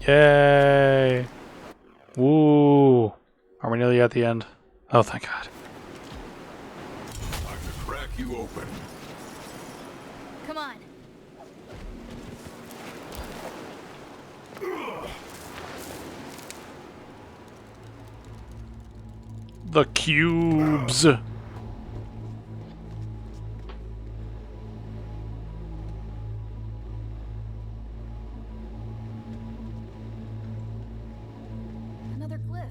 Yay! Woo! Are we nearly at the end? Oh, thank God. Time to crack you open. Come on. The cubes! Another glyph.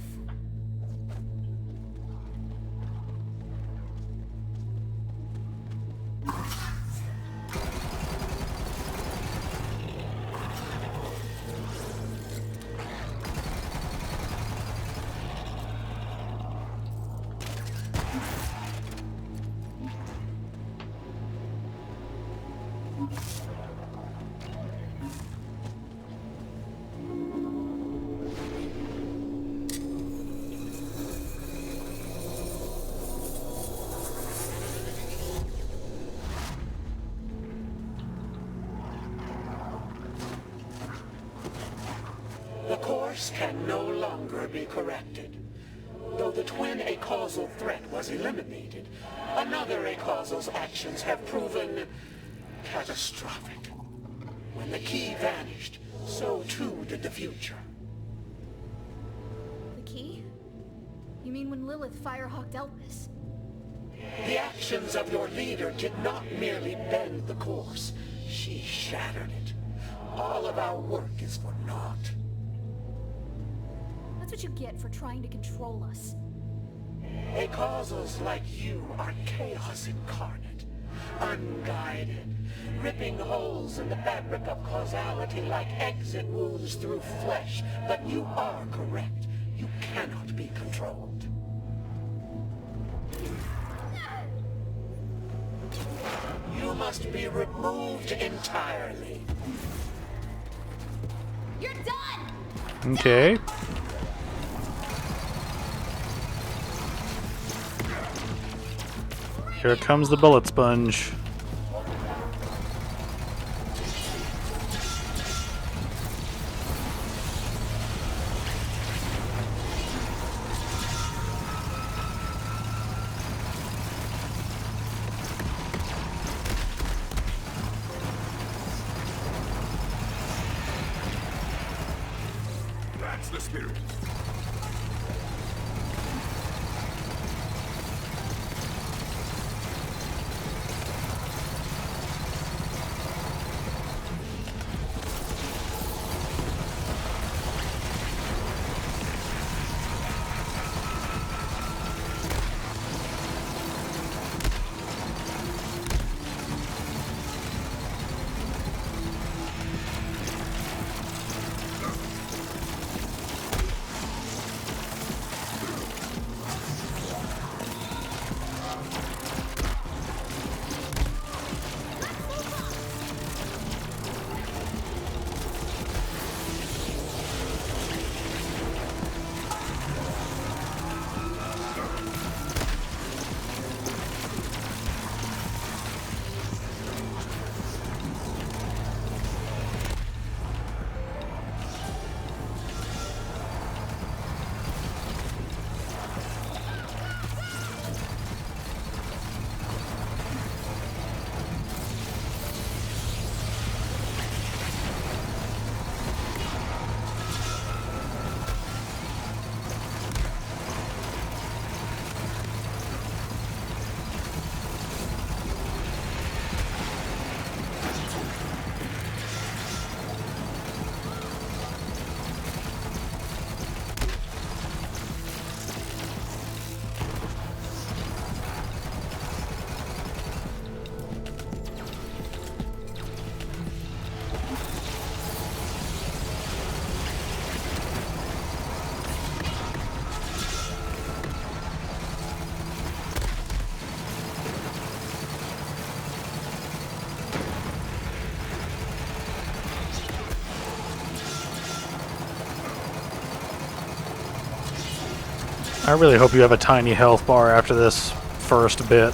The course can no longer be corrected. Though the twin acausal threat was eliminated, another acausal's actions have proven catastrophic. When the key vanished, so too did the future. The key? You mean when Lilith firehawked Elpis? The actions of your leader did not merely bend the course, she shattered it. All of our work is for naught. That's what you get for trying to control us. Acausals like you are chaos incarnate, unguided, ripping holes in the fabric of causality like exit wounds through flesh. But you are correct. You cannot be controlled. You must be removed entirely. You're done! Okay. Here comes the bullet sponge. That's the spirit. I really hope you have a tiny health bar after this first bit.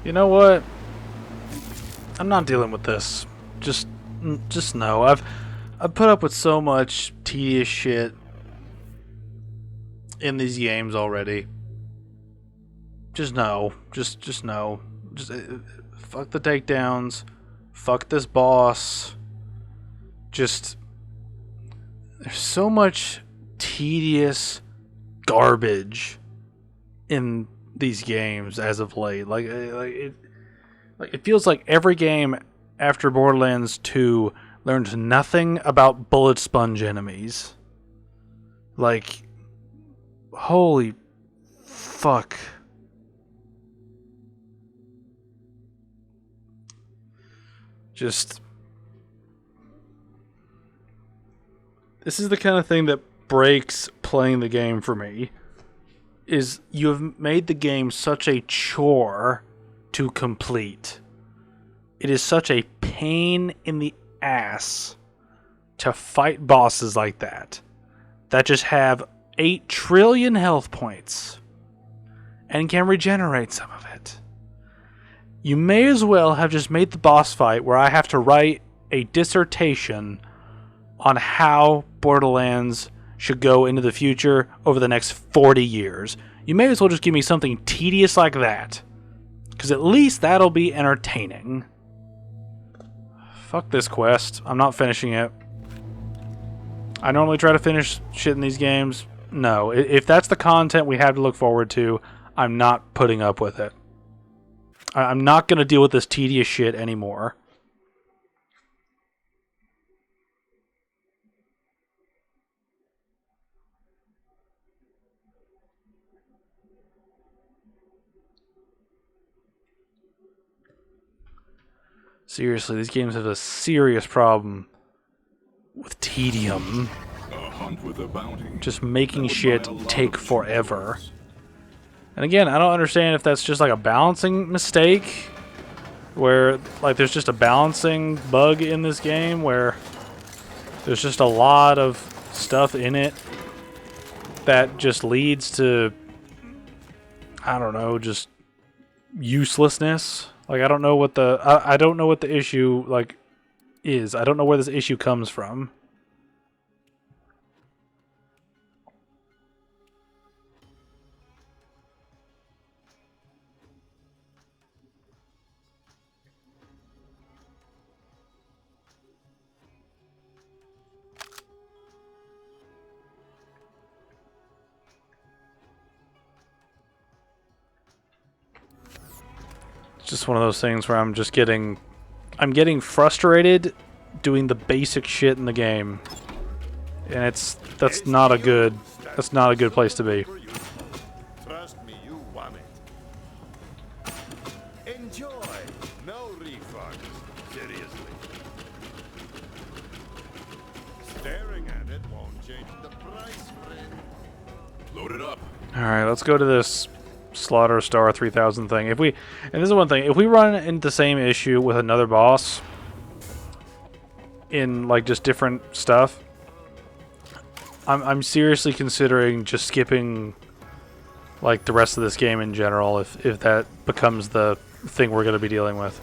You know what? I'm not dealing with this. Just no. I've put up with so much tedious shit in these games already. Just no. Just no. Just fuck the takedowns. Fuck this boss. Just there's so much tedious garbage in these games as of late. Like it feels like every game after Borderlands 2 learned nothing about bullet sponge enemies. Like, holy fuck. Just, this is the kind of thing that breaks playing the game for me. Is you have made the game such a chore to complete. It is such a pain in the ass to fight bosses like that just have 8 trillion health points and can regenerate some of it. You may as well have just made the boss fight where I have to write a dissertation on how Borderlands should go into the future over the next 40 years. You may as well just give me something tedious like that. Because at least that'll be entertaining. Fuck this quest. I'm not finishing it. I normally try to finish shit in these games. No. If that's the content we have to look forward to, I'm not putting up with it. I'm not going to deal with this tedious shit anymore. Seriously, these games have a serious problem with tedium. A hunt with a bounty. Just making shit take forever. And again, I don't understand if that's just like a balancing mistake, where like there's just a balancing bug in this game where there's just a lot of stuff in it that just leads to, I don't know, just uselessness. Like I don't know what the issue like is. I don't know where this issue comes from. Just one of those things where I'm getting frustrated doing the basic shit in the game, and that's not a good place to be. Trust me, you want it. Enjoy. No refund. Seriously. Staring at it won't change the price, friend. Load it up. All right, let's go to this Slaughter Star 3000 thing. And this is one thing, if we run into the same issue with another boss in like just different stuff, I'm seriously considering just skipping like the rest of this game in general if that becomes the thing we're going to be dealing with.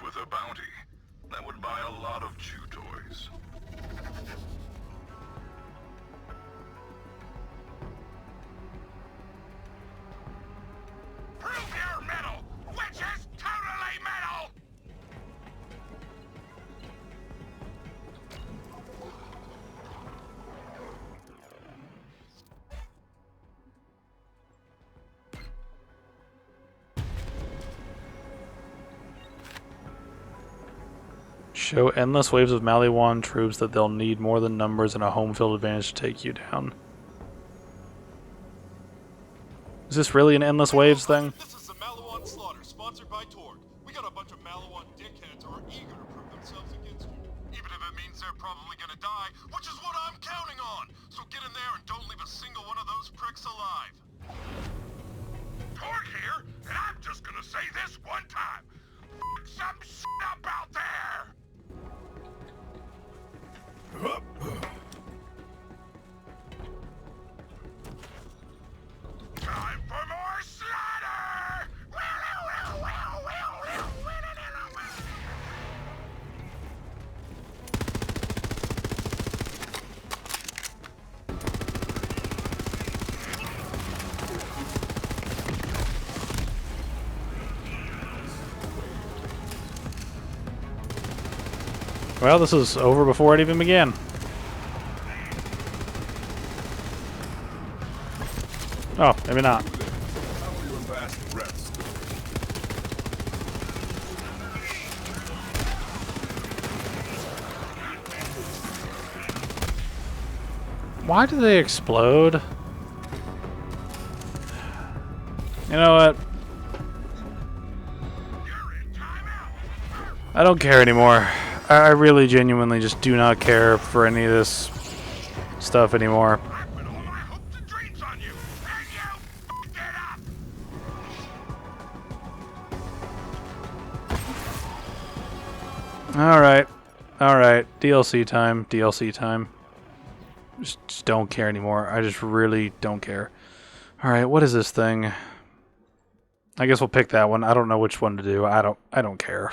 With a bounty, that would buy a lot of chew toys. Prove your metal, which is totally metal! Show endless waves of Maliwan troops that they'll need more than numbers and a home field advantage to take you down. Is this really an endless waves thing? This is the Maliwan Slaughter, sponsored by Torg. We got a bunch of Maliwan dickheads who are eager to prove themselves against you. Even if it means they're probably gonna die, which is what I'm counting on. So get in there and don't leave a single one of those pricks alive. Torg here, and I'm just gonna say this one time. F some shit up out there! Time for more slaughter! Well, this is over before it even began. Oh, maybe not. Why do they explode? You know what? I don't care anymore. I really genuinely just do not care for any of this stuff anymore. Alright. Alright. DLC time. DLC time. Just don't care anymore. I just really don't care. Alright, what is this thing? I guess we'll pick that one. I don't know which one to do. I don't care.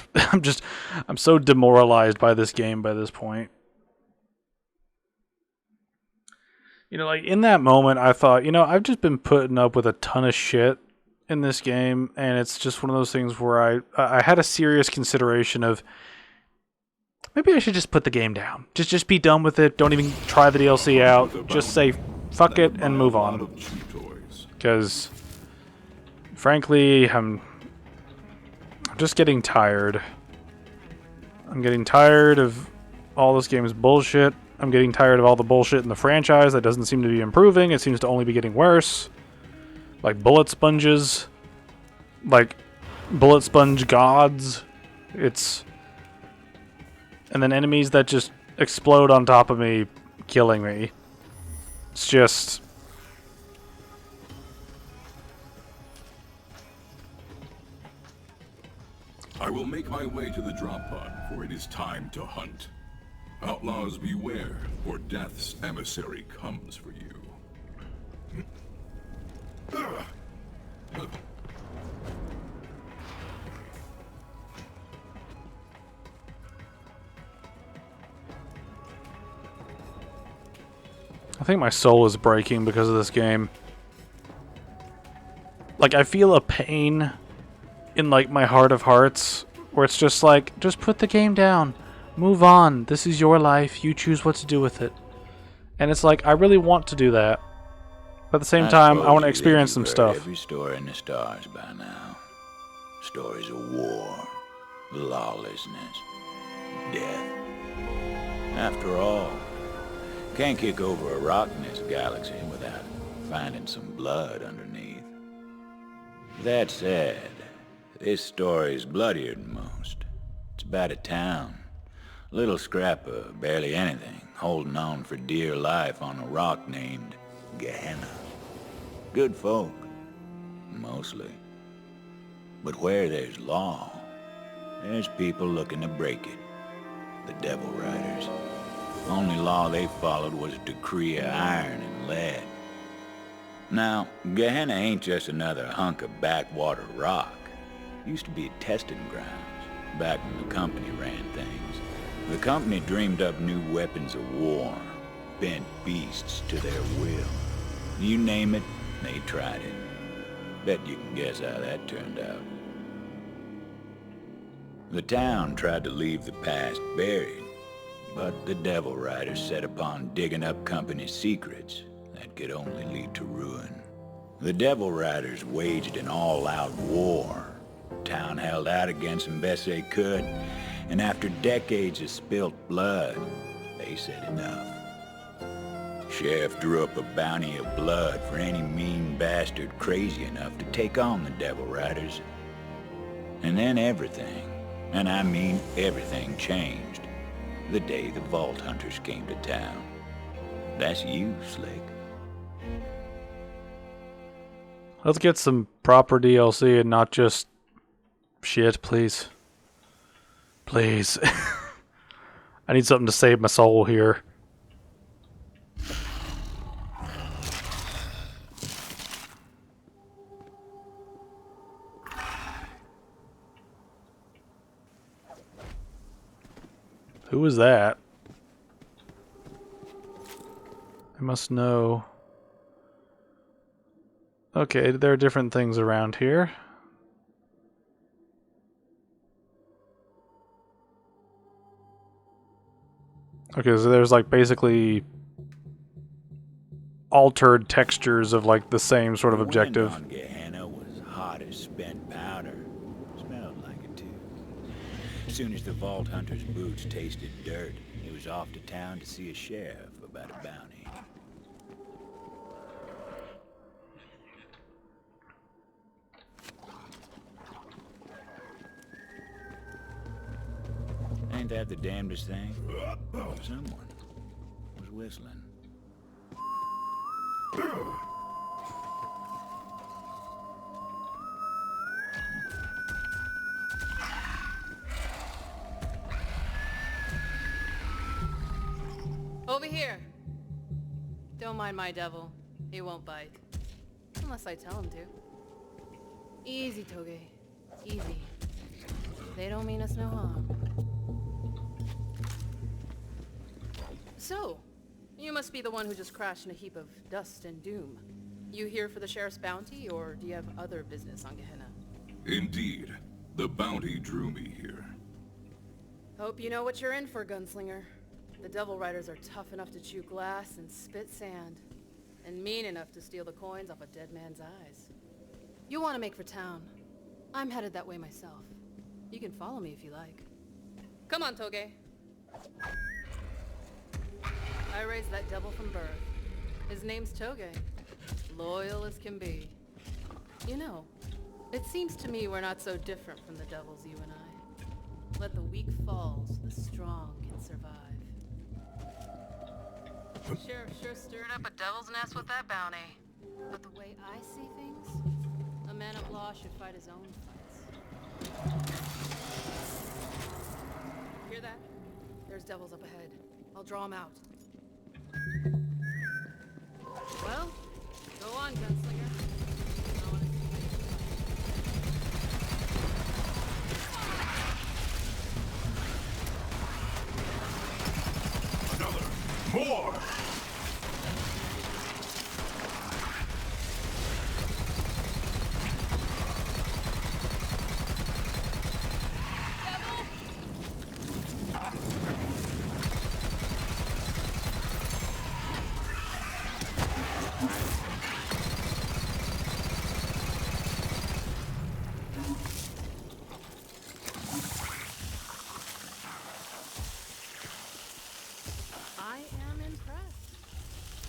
I'm so demoralized by this game by this point. You know, like in that moment I thought, you know, I've just been putting up with a ton of shit in this game, and it's just one of those things where I had a serious consideration of maybe I should just put the game down. Just be done with it. Don't even try the DLC out. Just say fuck it and move on. Because frankly, I'm just getting tired. I'm getting tired of all this game's bullshit. I'm getting tired of all the bullshit in the franchise that doesn't seem to be improving. It seems to only be getting worse. Like bullet sponges. Like bullet sponge gods. And then enemies that just explode on top of me, killing me. It's just... I will make my way to the drop pod, for it is time to hunt. Outlaws beware, for death's emissary comes for you. I think my soul is breaking because of this game. Like, I feel a pain in, like, my heart of hearts, where it's just like, just put the game down. Move on. This is your life. You choose what to do with it. And it's like, I really want to do that. But at the same time, I want to experience some stuff. Every story in the stars by now. Stories of war, lawlessness, death. After all, can't kick over a rock in this galaxy without finding some blood underneath. That said, this story's bloodier than most. It's about a town. Little scrap of barely anything, holding on for dear life on a rock named Gehenna. Good folk, mostly. But where there's law, there's people looking to break it. The Devil Riders. Only law they followed was a decree of iron and lead. Now, Gehenna ain't just another hunk of backwater rock. It used to be a testing grounds, back when the company ran things. The company dreamed up new weapons of war, bent beasts to their will. You name it, they tried it. Bet you can guess how that turned out. The town tried to leave the past buried, but the Devil Riders set upon digging up company secrets that could only lead to ruin. The Devil Riders waged an all-out war. Town held out against them best they could, And after decades of spilt blood, they said enough. Sheriff drew up a bounty of blood for any mean bastard crazy enough to take on the Devil Riders. And then everything, and I mean everything, changed the day the Vault Hunters came to town. That's you, Slick. Let's get some proper DLC and not just shit, please. Please. I need something to save my soul here. Who is that? I must know. Okay, there are different things around here. Okay, so there's like basically altered textures of like the same sort of objective. The wind on Gehenna was hot as spent powder. Smelled like it too. As soon as the Vault Hunter's boots tasted dirt, he was off to town to see a sheriff about a bounty. Ain't that the damnedest thing? Someone was whistling. Over here. Don't mind my devil. He won't bite. Unless I tell him to. Easy, Toge. Easy. They don't mean us no harm. So, you must be the one who just crashed in a heap of dust and doom. You here for the sheriff's bounty, or do you have other business on Gehenna? Indeed. The bounty drew me here. Hope you know what you're in for, Gunslinger. The Devil Riders are tough enough to chew glass and spit sand, and mean enough to steal the coins off a dead man's eyes. You want to make for town. I'm headed that way myself. You can follow me if you like. Come on, Toge. I raised that devil from birth. His name's Toge. Loyal as can be. You know, it seems to me we're not so different from the devils, you and I. Let the weak fall so the strong can survive. Sheriff sure stirred up a devil's nest with that bounty. But the way I see things, a man of law should fight his own fights. Hear that? There's devils up ahead. I'll draw them out. Well, go on, Gunslinger. I wanna see Another! More!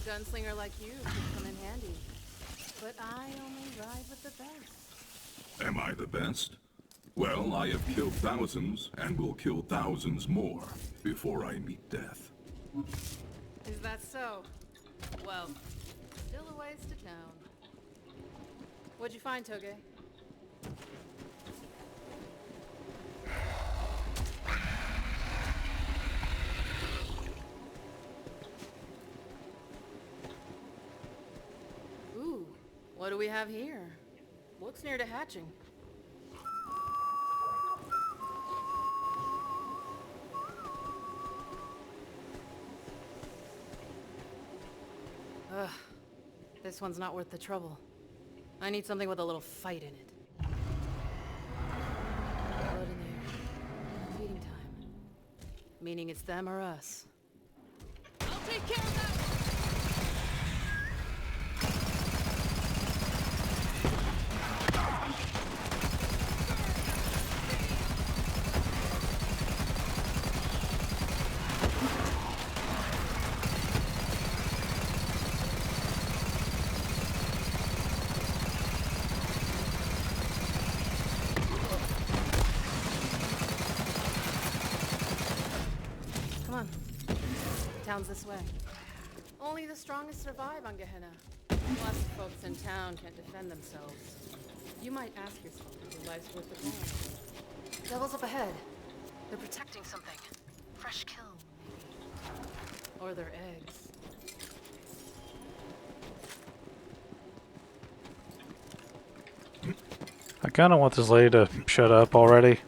Gunslinger like you could come in handy. But I only ride with the best. Am I the best? Well, I have killed thousands, and will kill thousands more before I meet death. Is that so? Well, still a ways to town. What'd you find, Toge? Ooh, what do we have here? Looks near to hatching. Ugh, this one's not worth the trouble. I need something with a little fight in it. Blood in the air. Feeding time. Meaning it's them or us. I'll take care of that! Town's this way. Only the strongest survive on Gehenna. Lots of folks in town can't defend themselves. You might ask yourself if your life's worth the going. Devils up ahead. They're protecting something. Fresh kill, maybe. Or their eggs. I kind of want this lady to shut up already.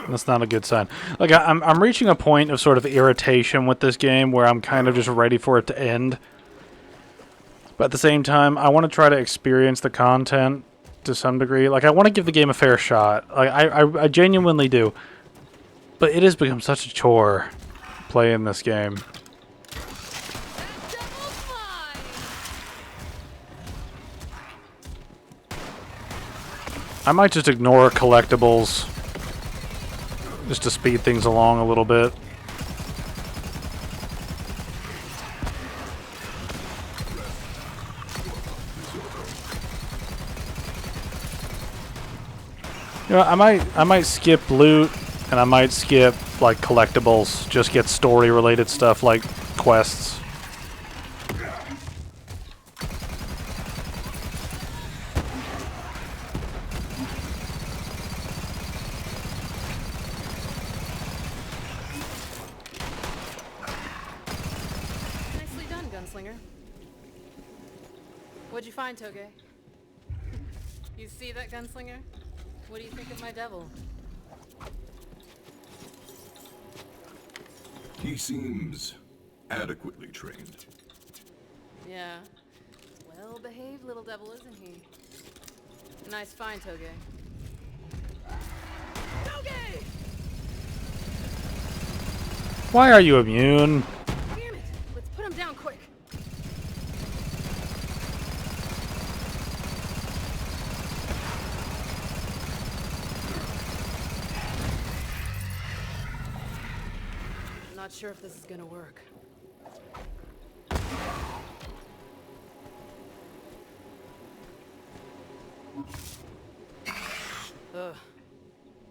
That's not a good sign. Like, I'm reaching a point of sort of irritation with this game where I'm kind of just ready for it to end. But at the same time, I want to try to experience the content to some degree. Like, I want to give the game a fair shot. Like, I genuinely do. But it has become such a chore playing this game. I might just ignore collectibles just to speed things along a little bit. You know, I might skip loot and I might skip like collectibles, just get story related stuff like quests. Nicely done, gunslinger. What'd you find, Toge? You see that, gunslinger? What do you think of my devil? He seems adequately trained. Yeah. Well-behaved little devil, isn't he? Nice find, Toge. Toge! Why are you immune? Damn it! Let's put him down quick. Not sure if this is gonna work. Ugh.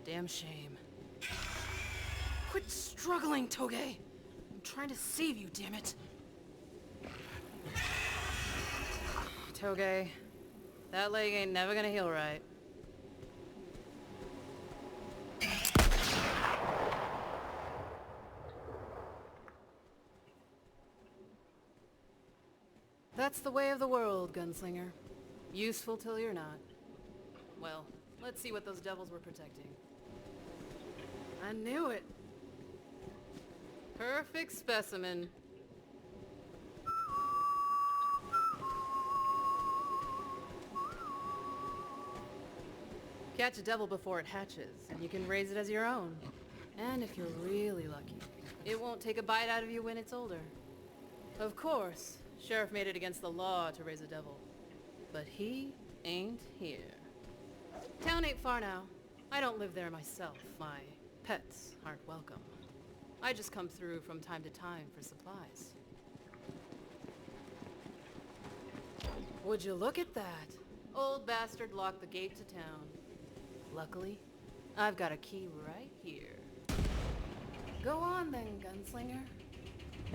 Damn shame. Quit struggling, Toge! I'm trying to save you, damn it! Toge, that leg ain't never gonna heal right. That's the way of the world, gunslinger. Useful till you're not. Well, let's see what those devils were protecting. I knew it! Perfect specimen. Catch a devil before it hatches, and you can raise it as your own. And if you're really lucky, it won't take a bite out of you when it's older. Of course, Sheriff made it against the law to raise a devil. But he ain't here. Town ain't far now. I don't live there myself. My pets aren't welcome. I just come through from time to time for supplies. Would you look at that? Old bastard locked the gate to town. Luckily, I've got a key right here. Go on then, gunslinger.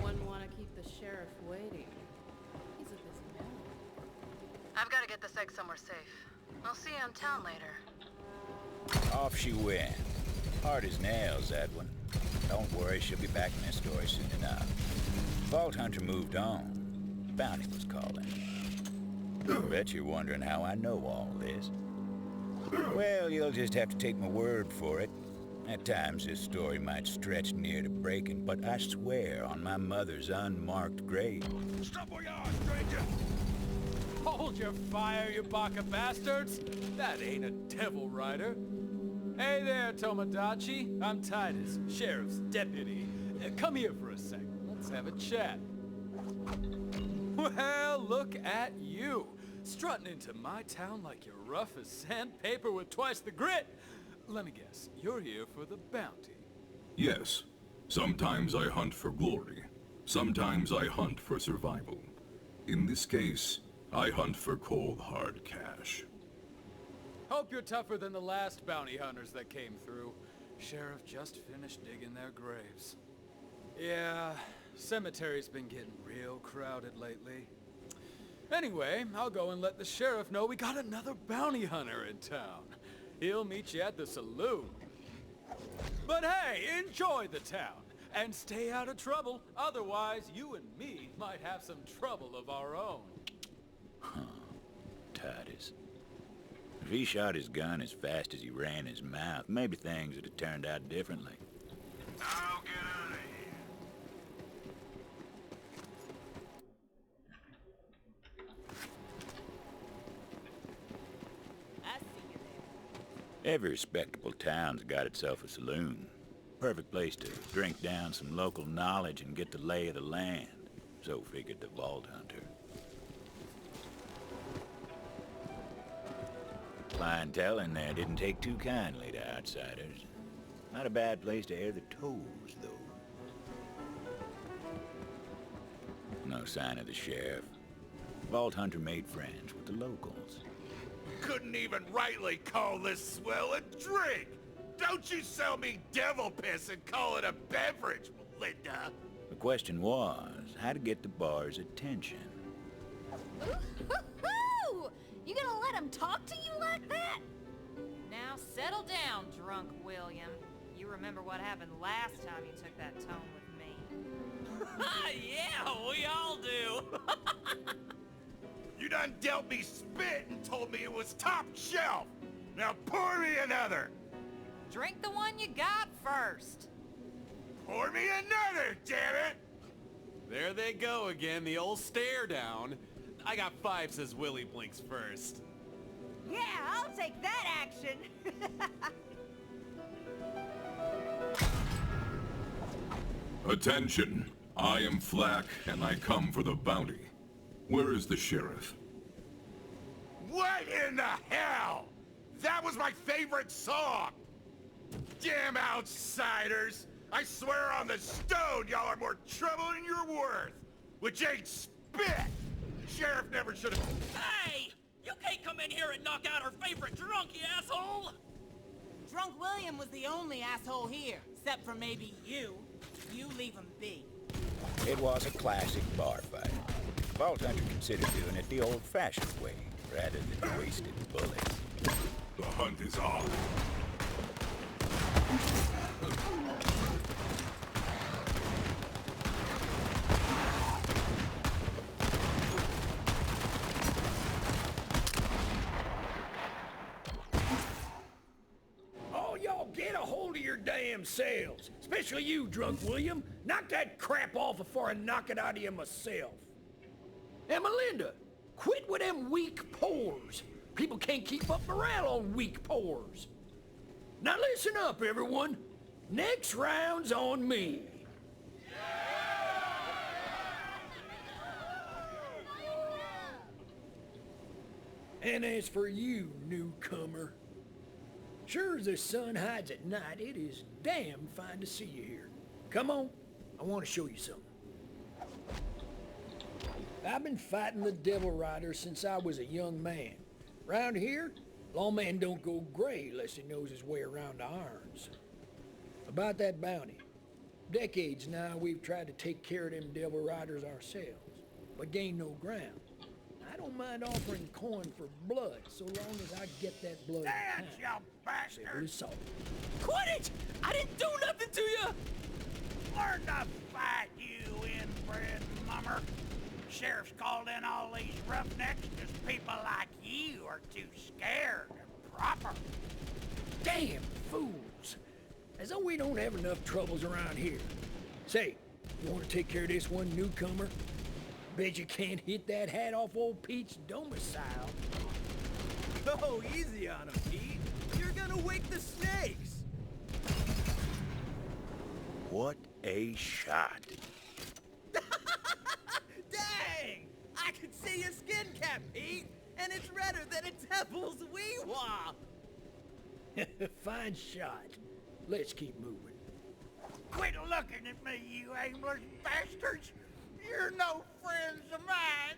Wouldn't want to keep the sheriff waiting. He's a busy man. I've got to get this egg somewhere safe. I'll see you in town later. Off she went. Hard as nails, that one. Don't worry, she'll be back in this story soon enough. Vault Hunter moved on. Bounty was calling. Bet you're wondering how I know all this. Well, you'll just have to take my word for it. At times this story might stretch near to breaking, but I swear on my mother's unmarked grave. Stop where you are, stranger! Hold your fire, you baka bastards! That ain't a devil rider. Hey there, Tomodachi. I'm Titus, Sheriff's deputy. Come here for a sec. Let's have a chat. Well, look at you. Strutting into my town like you're rough as sandpaper with twice the grit. Let me guess, you're here for the bounty. Yes. Sometimes I hunt for glory. Sometimes I hunt for survival. In this case, I hunt for cold, hard cash. Hope you're tougher than the last bounty hunters that came through. Sheriff just finished digging their graves. Yeah, Cemetery's been getting real crowded lately. Anyway, I'll go and let the sheriff know we got another bounty hunter in town. He'll meet you at the saloon. But hey, enjoy the town, and stay out of trouble. Otherwise, you and me might have some trouble of our own. Huh. Titus. If he shot his gun as fast as he ran his mouth, maybe things would have turned out differently. I'll get out of here. Every respectable town's got itself a saloon. Perfect place to drink down some local knowledge and get the lay of the land. So figured the Vault Hunter. Clientele in there didn't take too kindly to outsiders. Not a bad place to air the toes, though. No sign of the sheriff. Vault Hunter made friends with the locals. Couldn't even rightly call this swell a drink. Don't you sell me devil piss and call it a beverage, Melinda. The question was, how to get the bar's attention. Ooh, you gonna let him talk to you like that? Now settle down, drunk William. You remember what happened last time you took that tone with me. Yeah, we all do. You done dealt me spit and told me it was top shelf. Now pour me another. Drink the one you got first. Pour me another, damn it! There they go again, the old stare down. I got 5, says Willie blinks first. Yeah, I'll take that action. Attention! I am Flack, and I come for the bounty. Where is the sheriff? What in the hell? That was my favorite song! Damn outsiders! I swear on the stone y'all are more trouble than you're worth! Which ain't spit! Sheriff never should have... Hey! You can't come in here and knock out our favorite drunk, you asshole! Drunk William was the only asshole here, except for maybe you. You leave him be. It was a classic bar fight. Vault Hunter considered doing it the old-fashioned way, rather than wasted bullets. The hunt is on. Oh, y'all get a hold of your damn selves. Especially you, Drunk William. Knock that crap off before I knock it out of you myself. And Melinda, quit with them weak pores. People can't keep up morale on weak pores. Now listen up, everyone. Next round's on me. And as for you, newcomer, sure as the sun hides at night, it is damn fine to see you here. Come on, I want to show you something. I've been fighting the Devil Rider since I was a young man. Round here, lawman don't go gray unless he knows his way around the irons. About that bounty. Decades now we've tried to take care of them Devil Riders ourselves, but gained no ground. I don't mind offering coin for blood, so long as I get that blood. Dance, you bastard! Quit it! I didn't do nothing to you! Learn to fight, you inbred mummer. Sheriff's called in all these roughnecks because people like you are too scared and proper. Damn fools! As though we don't have enough troubles around here. Say, you want to take care of this one newcomer? Bet you can't hit that hat off old Pete's domicile. Oh, easy on him, Pete. You're gonna wake the snakes. What a shot. Dang! I can see your skin cap, Pete, and it's redder than a devil's wee-wah. Fine shot. Let's keep moving. Quit looking at me, you aimless bastards! You're no friends of mine!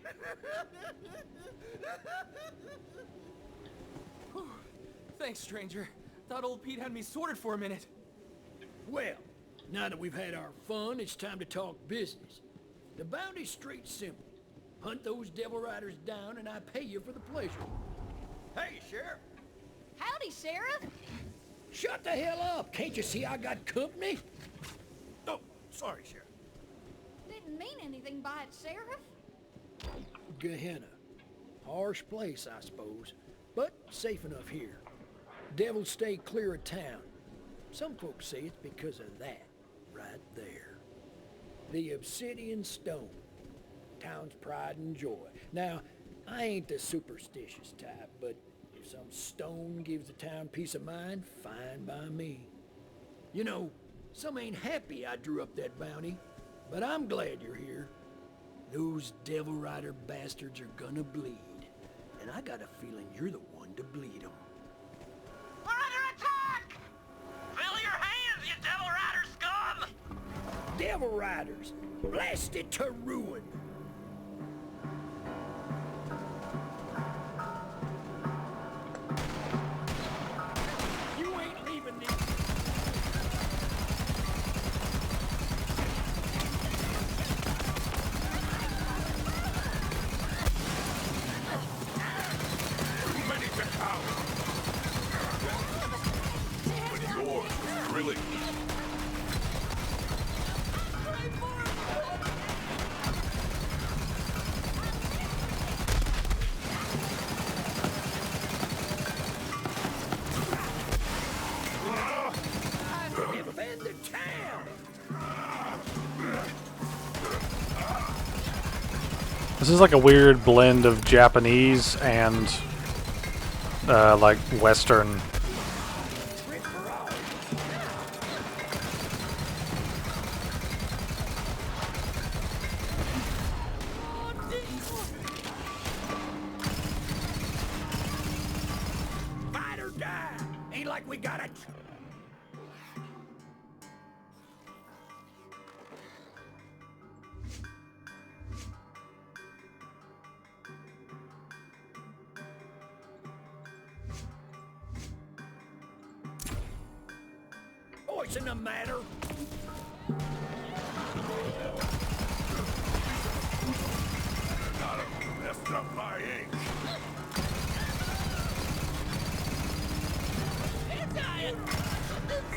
Thanks, stranger. Thought old Pete had me sorted for a minute. Well, Now that we've had our fun, it's time to talk business. The bounty's straight simple. Hunt those devil riders down and I pay you for the pleasure. Hey, Sheriff. Howdy, Sheriff. Shut the hell up! Can't you see I got company? Oh, sorry, Sheriff. Didn't mean anything by it, Sheriff. Gehenna. Harsh place, I suppose, but safe enough here. Devils stay clear of town. Some folks say it's because of that, right there. The obsidian stone. Town's pride and joy. Now, I ain't the superstitious type, but if some stone gives the town peace of mind, fine by me. You know, some ain't happy I drew up that bounty, but I'm glad you're here. Those devil rider bastards are gonna bleed, and I got a feeling you're the one to bleed them. We're under attack! Fill your hands, you Devil Rider scum! Devil riders, blasted to ruin. You ain't leaving me. Many to count. But yours, really. Defend the town. This is like a weird blend of Japanese and like Western. Fight or die. Ain't like we got it. What's in the matter? Gotta messed up my ink.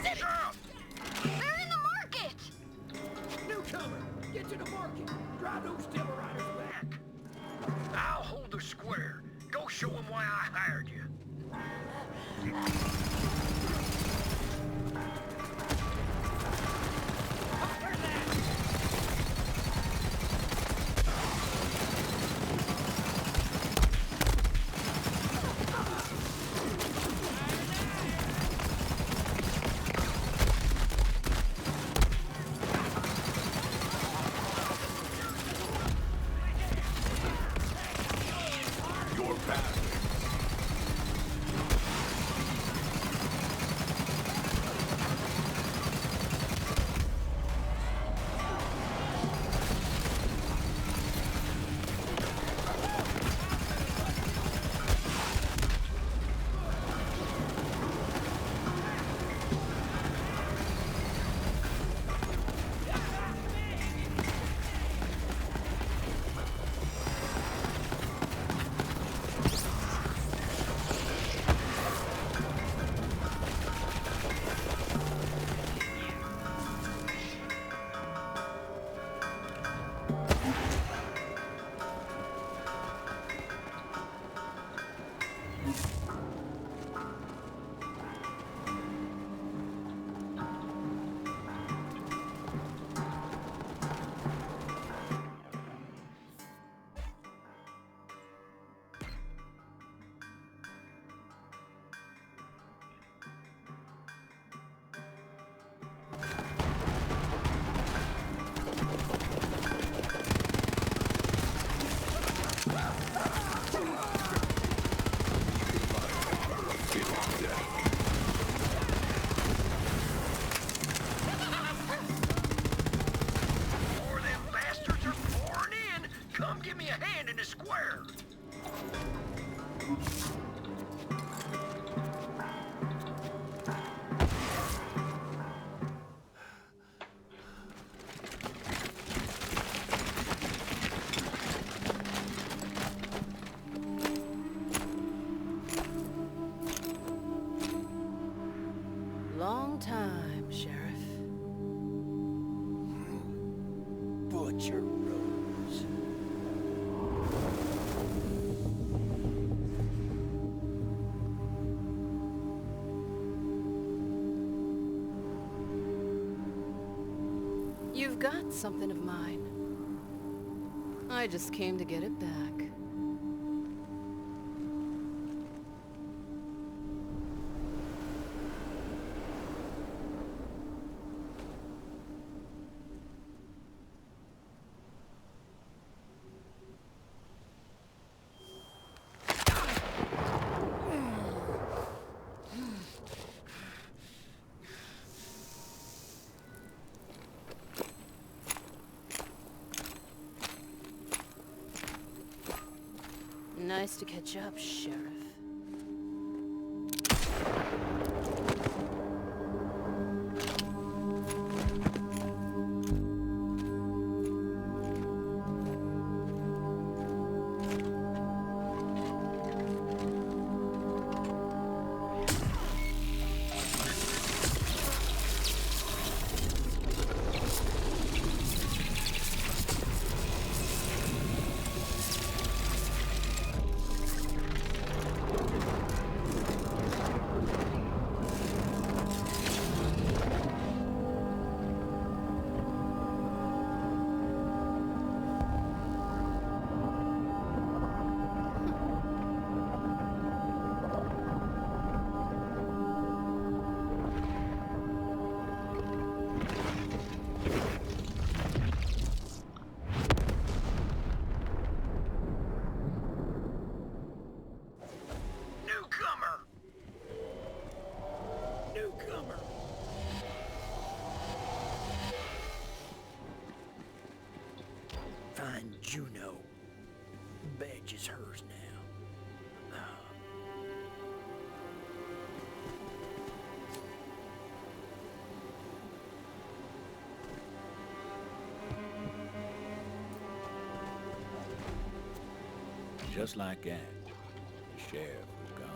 Sheriff! They're in the market! Newcomer, get to the market. Drive those devil riders back. I'll hold the square. Go show them why I hired you. You're back. long time, Sheriff. Butcher Rose. You've got something of mine. I just came to get it back. Nice to catch up, Sheriff. Find Juno. The badge is hers now. Just like that, the sheriff was gone.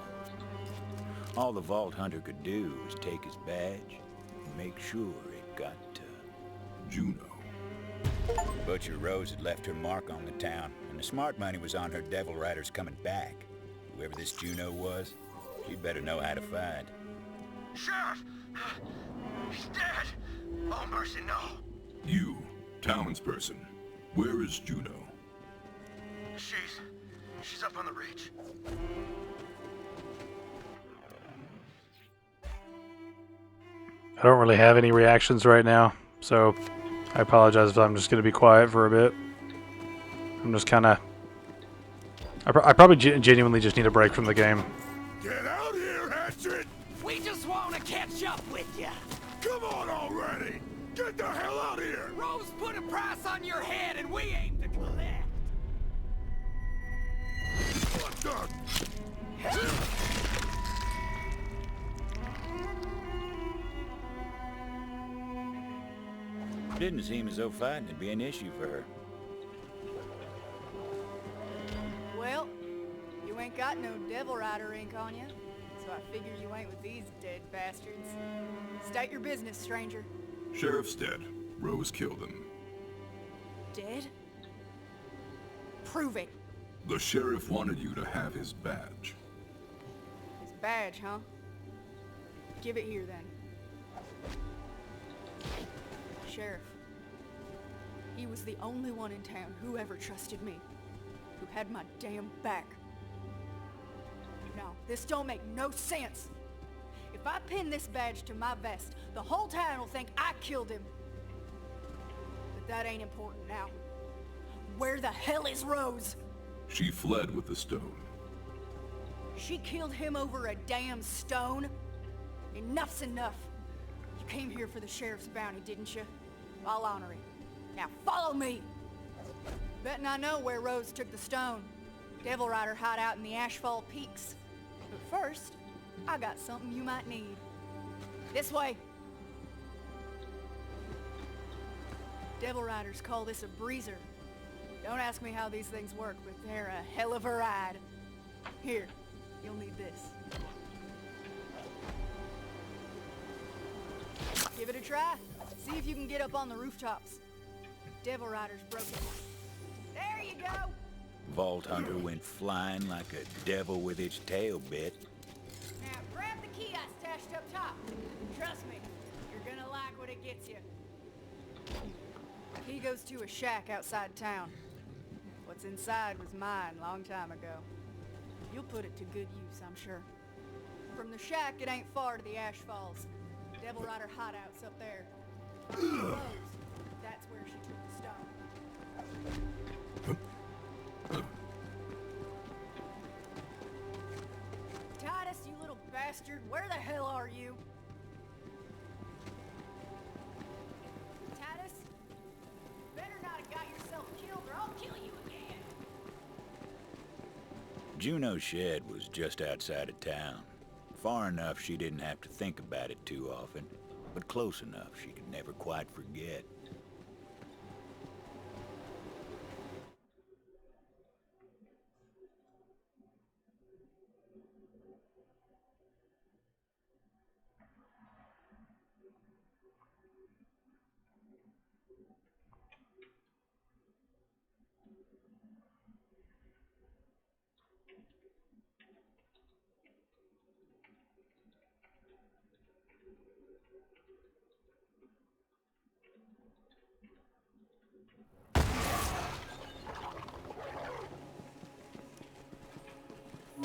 All the Vault Hunter could do was take his badge and make sure it got to Juno. Butcher Rose had left her mark on the town, and the smart money was on her devil riders coming back. Whoever this Juno was, she'd better know how to find. Sheriff! He's dead! Oh, mercy, no! You, townsperson, where is Juno? She's up on the reach. I don't really have any reactions right now, so I apologize if I'm just going to be quiet for a bit. I'm just kind of... I probably genuinely just need a break from the game. Get out here, Hatchet! We just want to catch up with you. Come on already! Get the hell out of here! Rose put a price on your head and we aim to collect. What the? Didn't seem as though fighting would be an issue for her. Well, you ain't got no Devil Rider ink on you, so I figure you ain't with these dead bastards. State your business, stranger. Sheriff's dead. Rose killed him. Dead? Prove it. The sheriff wanted you to have his badge. His badge, huh? Give it here, then. Sheriff. He was the only one in town who ever trusted me. Who had my damn back. Now, this don't make no sense. If I pin this badge to my vest, the whole town will think I killed him. But that ain't important now. Where the hell is Rose? She fled with the stone. She killed him over a damn stone? Enough's enough. You came here for the sheriff's bounty, didn't you? I'll honor it. Now follow me! Betting I know where Rose took the stone. Devil Rider hideout in the Ashfall Peaks. But first, I got something you might need. This way! Devil Riders call this a breezer. Don't ask me how these things work, but they're a hell of a ride. Here, you'll need this. Give it a try. See if you can get up on the rooftops. Devil Rider's broken. There you go! Vault Hunter went flying like a devil with its tail bit. Now grab the key I stashed up top. Trust me, you're gonna like what it gets you. Key goes to a shack outside town. What's inside was mine long time ago. You'll put it to good use, I'm sure. From the shack, it ain't far to the Ash Falls. Devil Rider hideouts up there. Close. That's where she took the stone. Titus, you little bastard, where the hell are you? Titus? Better not have got yourself killed or I'll kill you again. Juno's shed was just outside of town. Far enough she didn't have to think about it too often, but close enough she could never quite forget.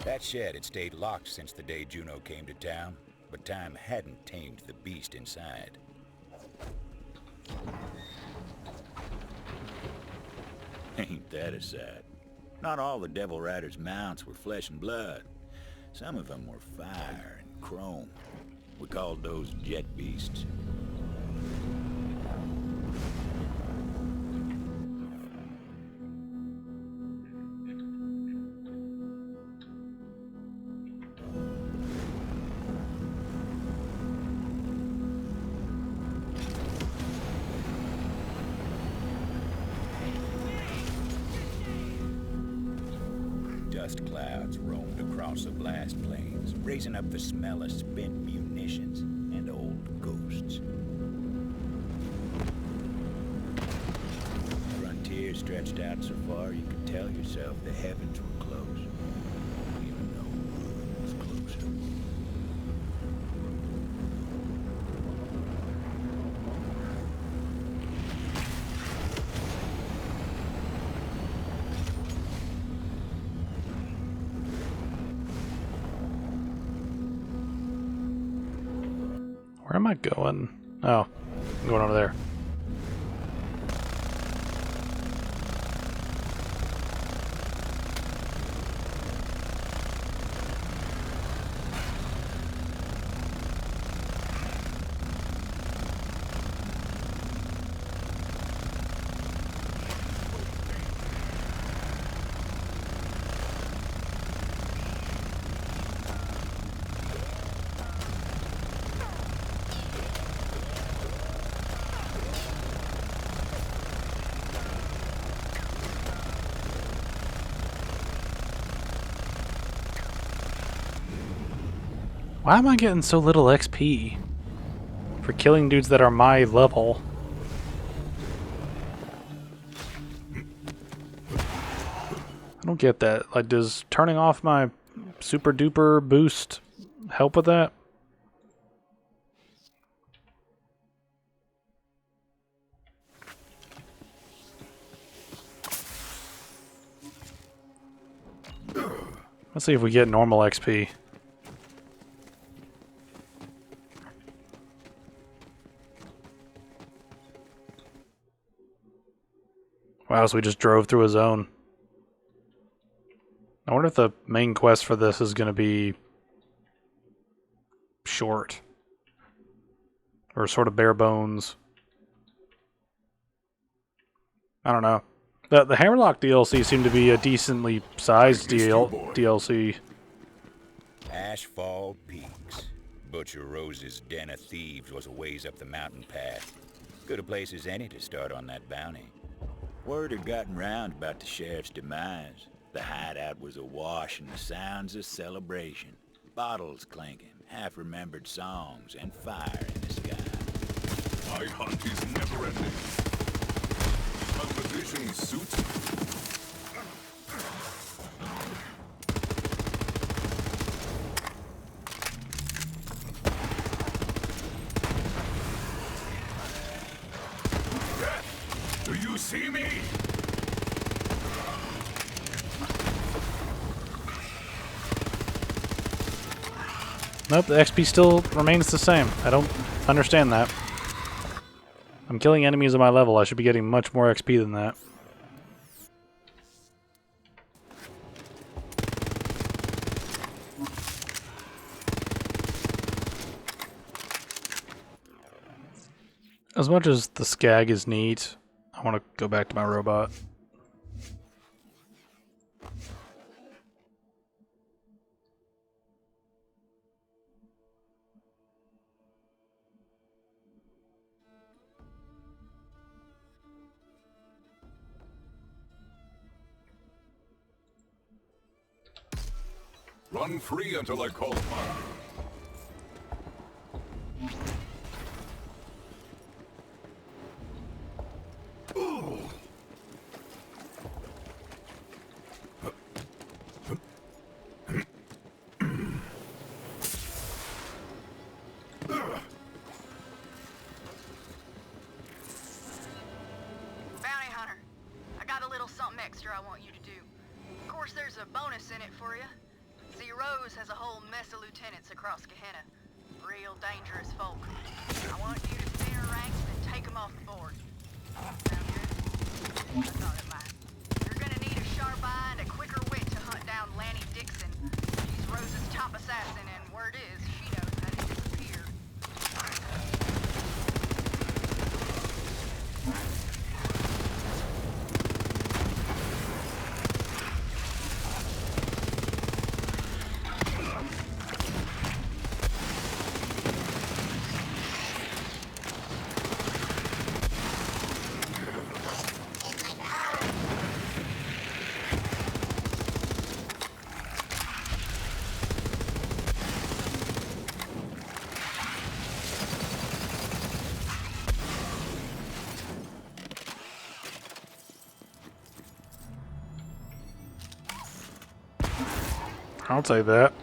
That shed had stayed locked since the day Juno came to town, but time hadn't tamed the beast inside. Ain't that a sight? Not all the Devil Rider's mounts were flesh and blood. Some of them were fire and chrome. We called those jet beasts. Dust clouds roamed across the blast plains, raising up the smell of spent munitions and old ghosts. The frontier stretched out so far you could tell yourself the heavens were close, even though ruin was closer. Where am I going? Oh, I'm going over there. Why am I getting so little XP for killing dudes that are my level? I don't get that. Like, does turning off my super duper boost help with that? Let's see if we get normal XP. Wow, so we just drove through a zone. I wonder if the main quest for this is going to be short. Or sort of bare bones. I don't know. The Hammerlock DLC seemed to be a decently sized DLC. Ashfall Peaks. Butcher Rose's den of thieves was a ways up the mountain path. Good a place as any to start on that bounty. Word had gotten round about the sheriff's demise. The hideout was awash in the sounds of celebration. Bottles clinking, half-remembered songs, and fire in the sky. My hunt is never-ending. A position suits me. Do you see me? Nope, the XP still remains the same. I don't understand that. I'm killing enemies at my level. I should be getting much more XP than that. As much as the skag is neat, I want to go back to my robot. Run free until I call upon you. Bounty Hunter, I got a little something extra I want you to do. Of course, there's a bonus in it for you. See, Rose has a whole mess of lieutenants across Gehenna. Real dangerous folk. I want you to thin her ranks and take them off the board. Sound good? I thought it might. You're gonna need a sharp eye and a quicker wit to hunt down Lanny Dixon. She's Rose's top assassin, and word is, she knows how to disappear. I'll take that.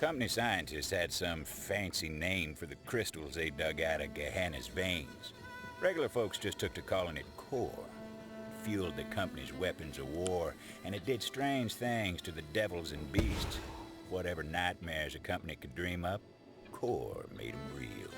Company scientists had some fancy name for the crystals they dug out of Gehenna's veins. Regular folks just took to calling it core. It fueled the company's weapons of war, and it did strange things to the devils and beasts. Whatever nightmares a company could dream up, core made them real.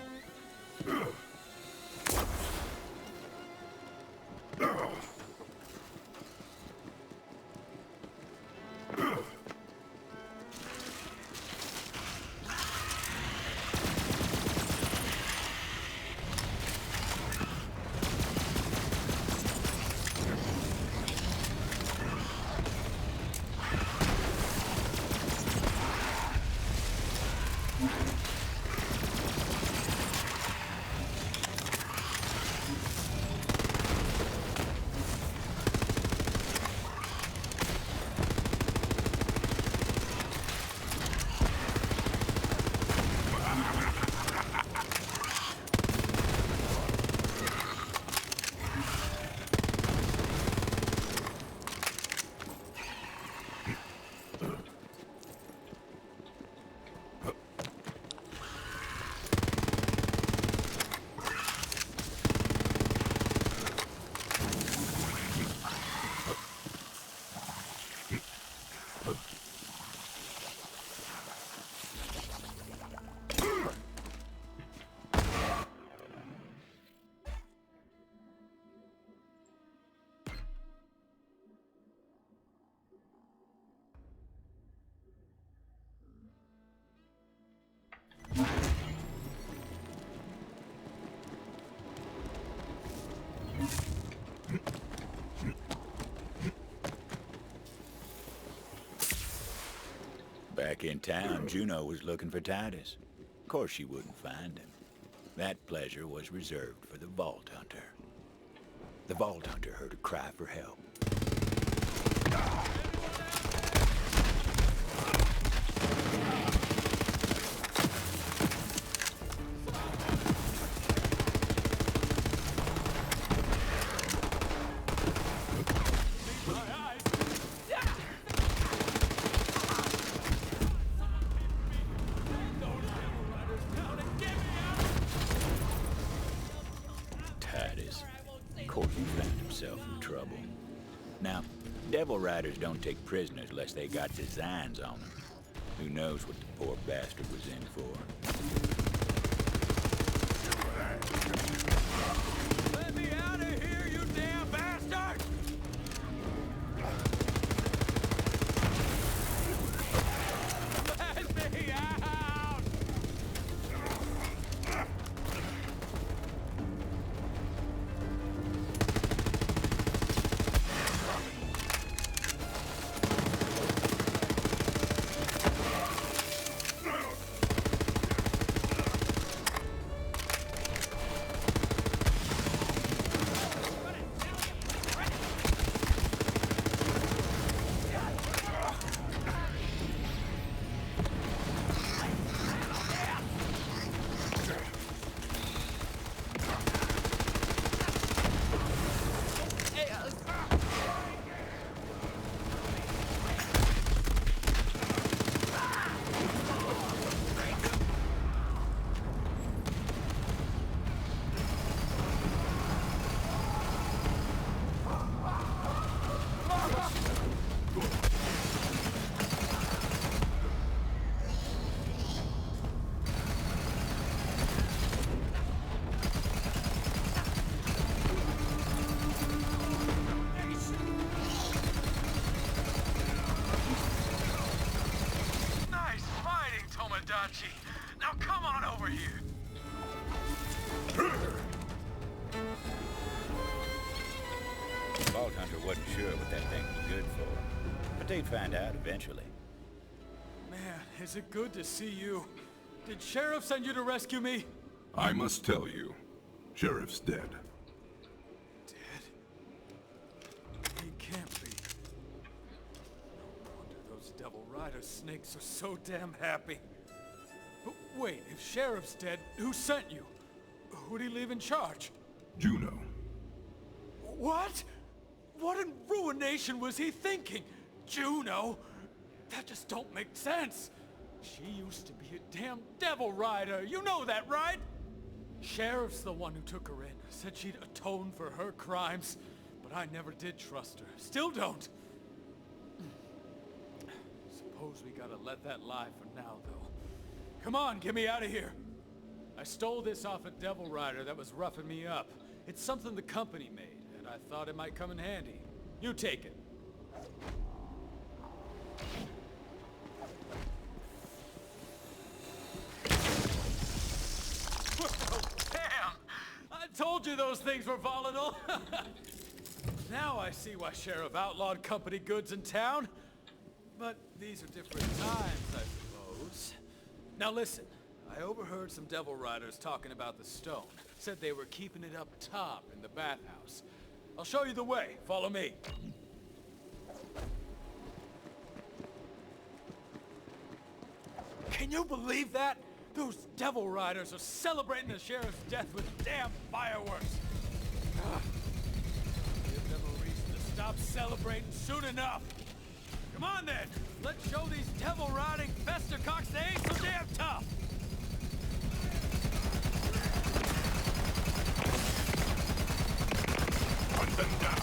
Back in town, Juno was looking for Titus. Of course she wouldn't find him. That pleasure was reserved for the Vault Hunter. The Vault Hunter heard a cry for help. Titus. Of course he found himself in trouble. Now, Devil Riders don't take prisoners unless they got designs on them. Who knows what the poor bastard was in for. Let me out of here, you damn bastard! Let me out! Nice fighting, Tomodachi! Now come on over here! The Vault Hunter wasn't sure what that thing was good for, but they'd find out eventually. Man, is it good to see you. Did Sheriff send you to rescue me? I must tell you, Sheriff's dead. He can't be. No wonder those Devil Rider snakes are so damn happy. But wait, if Sheriff's dead, who sent you? Who'd he leave in charge? Juno. What? What in ruination was he thinking? Juno? That just don't make sense. She used to be a damn Devil Rider. You know that, right? Sheriff's the one who took her in. Said she'd atone for her crimes. But I never did trust her. Still don't. Suppose we gotta let that lie for now, though. Come on, get me out of here. I stole this off a Devil Rider that was roughing me up. It's something the company made, and I thought it might come in handy. You take it. Damn! I told you those things were volatile! Now I see why Sheriff outlawed company goods in town. But these are different times, I suppose. Now listen, I overheard some Devil Riders talking about the stone. Said they were keeping it up top in the bathhouse. I'll show you the way. Follow me. Can you believe that? Those Devil Riders are celebrating the Sheriff's death with damn fireworks. Give them a reason to stop celebrating soon enough. Come on then, let's show these devil riding festercocks they ain't so damn tough. Hunt them down.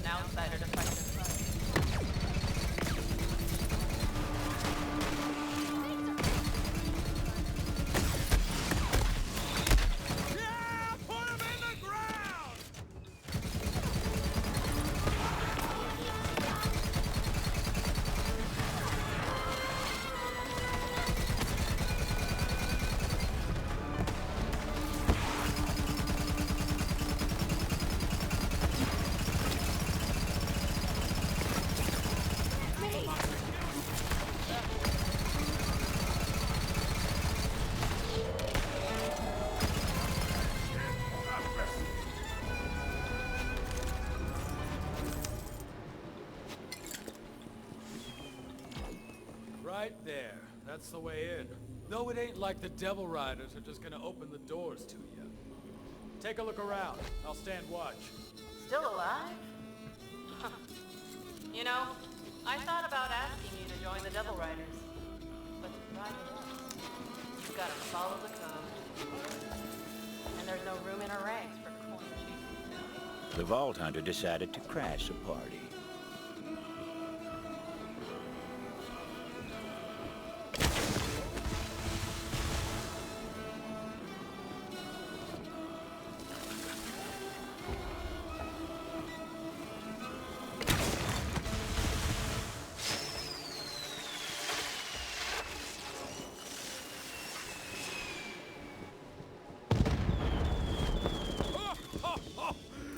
outsider to fight this fight. Right there. That's the way in. No, it ain't like the Devil Riders are just gonna open the doors to you. Take a look around. I'll stand watch. Still alive? You know, I thought about asking you to join the Devil Riders. But to ride with us, you've got to follow the code. And there's no room in our ranks for coin cheese. The Vault Hunter decided to crash a party.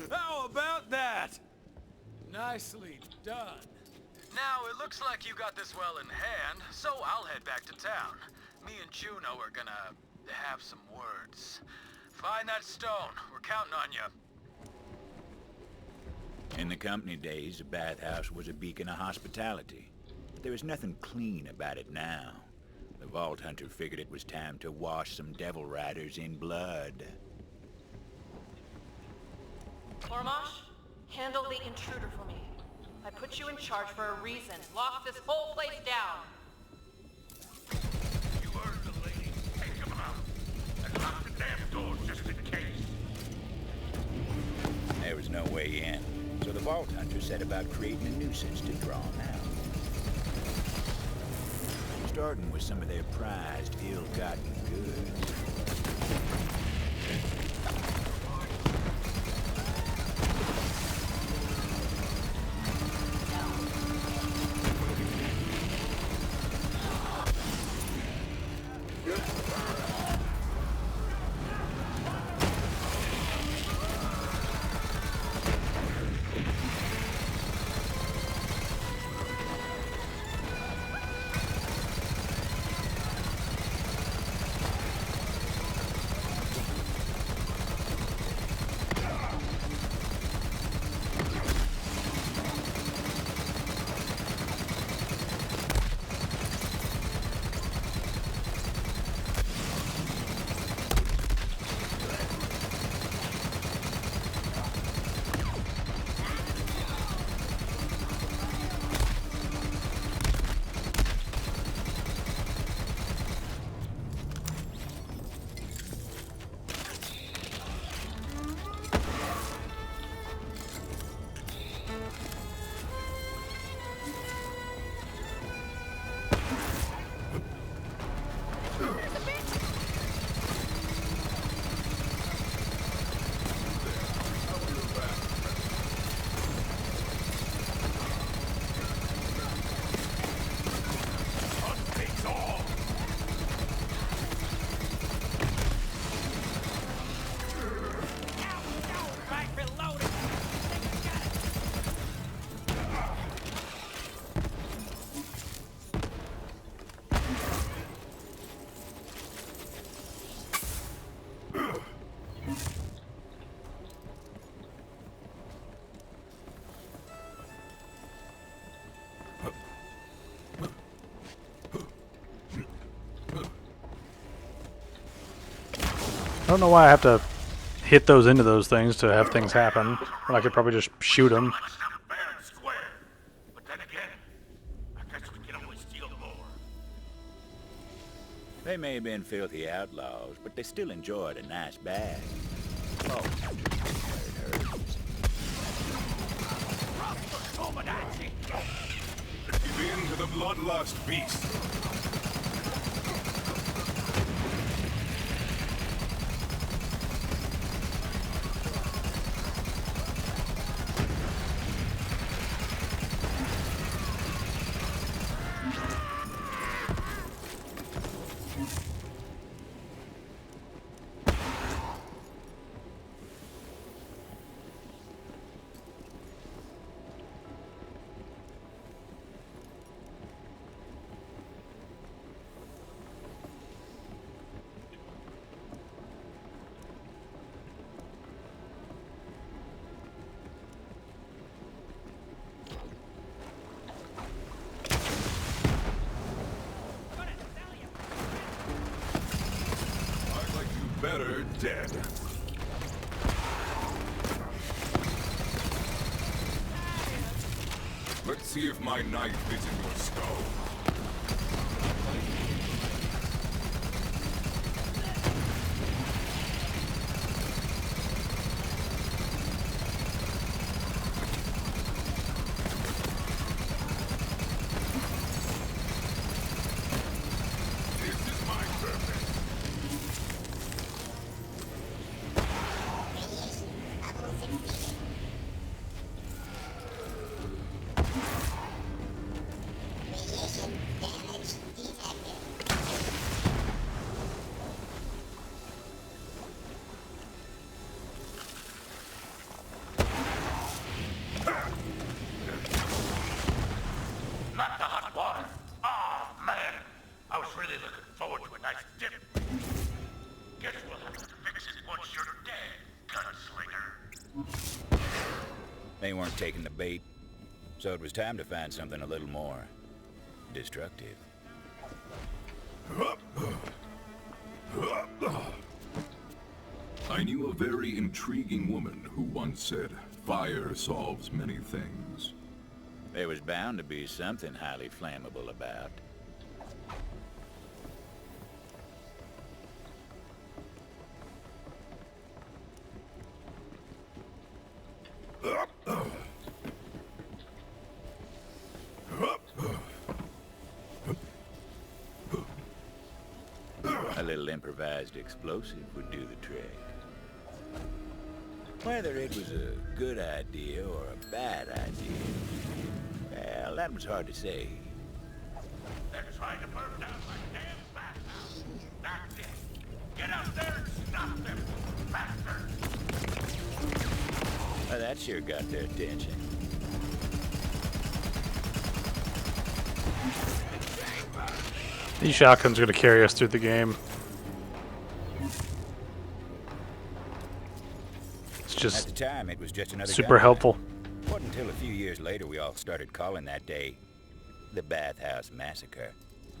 How about that? Nicely done. Now, it looks like you got this well in hand, so I'll head back to town. Me and Juno are gonna have some words. Find that stone. We're counting on you. In the company days, the bathhouse was a beacon of hospitality. But there was nothing clean about it now. The Vault Hunter figured it was time to wash some Devil Riders in blood. Ormosh, handle the intruder for me. I put you in charge for a reason. Lock this whole place down. You heard the lady. Take him out. And lock the damn door just in case. There was no way in, so the Vault Hunter set about creating a nuisance to draw them out. Starting with some of their prized, ill-gotten goods. I don't know why I have to hit those into those things to have things happen. When I could probably just shoot them. But then again, I guess we can always steal more. They may have been filthy outlaws, but they still enjoyed a nice bag. Oh, herbs. Tomodachi! Give in to the bloodlust beast. Better dead. Let's see if my knife fits in your skull. Not the hot water. Oh, man. I was really looking forward to a nice dip. Guess we'll have to fix it once you're dead, gunslinger. They weren't taking the bait, so it was time to find something a little more destructive. I knew a very intriguing woman who once said, "Fire solves many things." There was bound to be something highly flammable about. A little improvised explosive would do the trick. Whether it was a good idea or a bad idea, well, that was hard to say. They're trying to burn down my damn bathhouse. That's it. Get out there and stop them, bastards! Well, that sure got their attention. These shotguns are going to carry us through the game. It's just at the time, it was just another super gun. helpful. It wasn't until a few years later we all started calling that day the Bathhouse Massacre.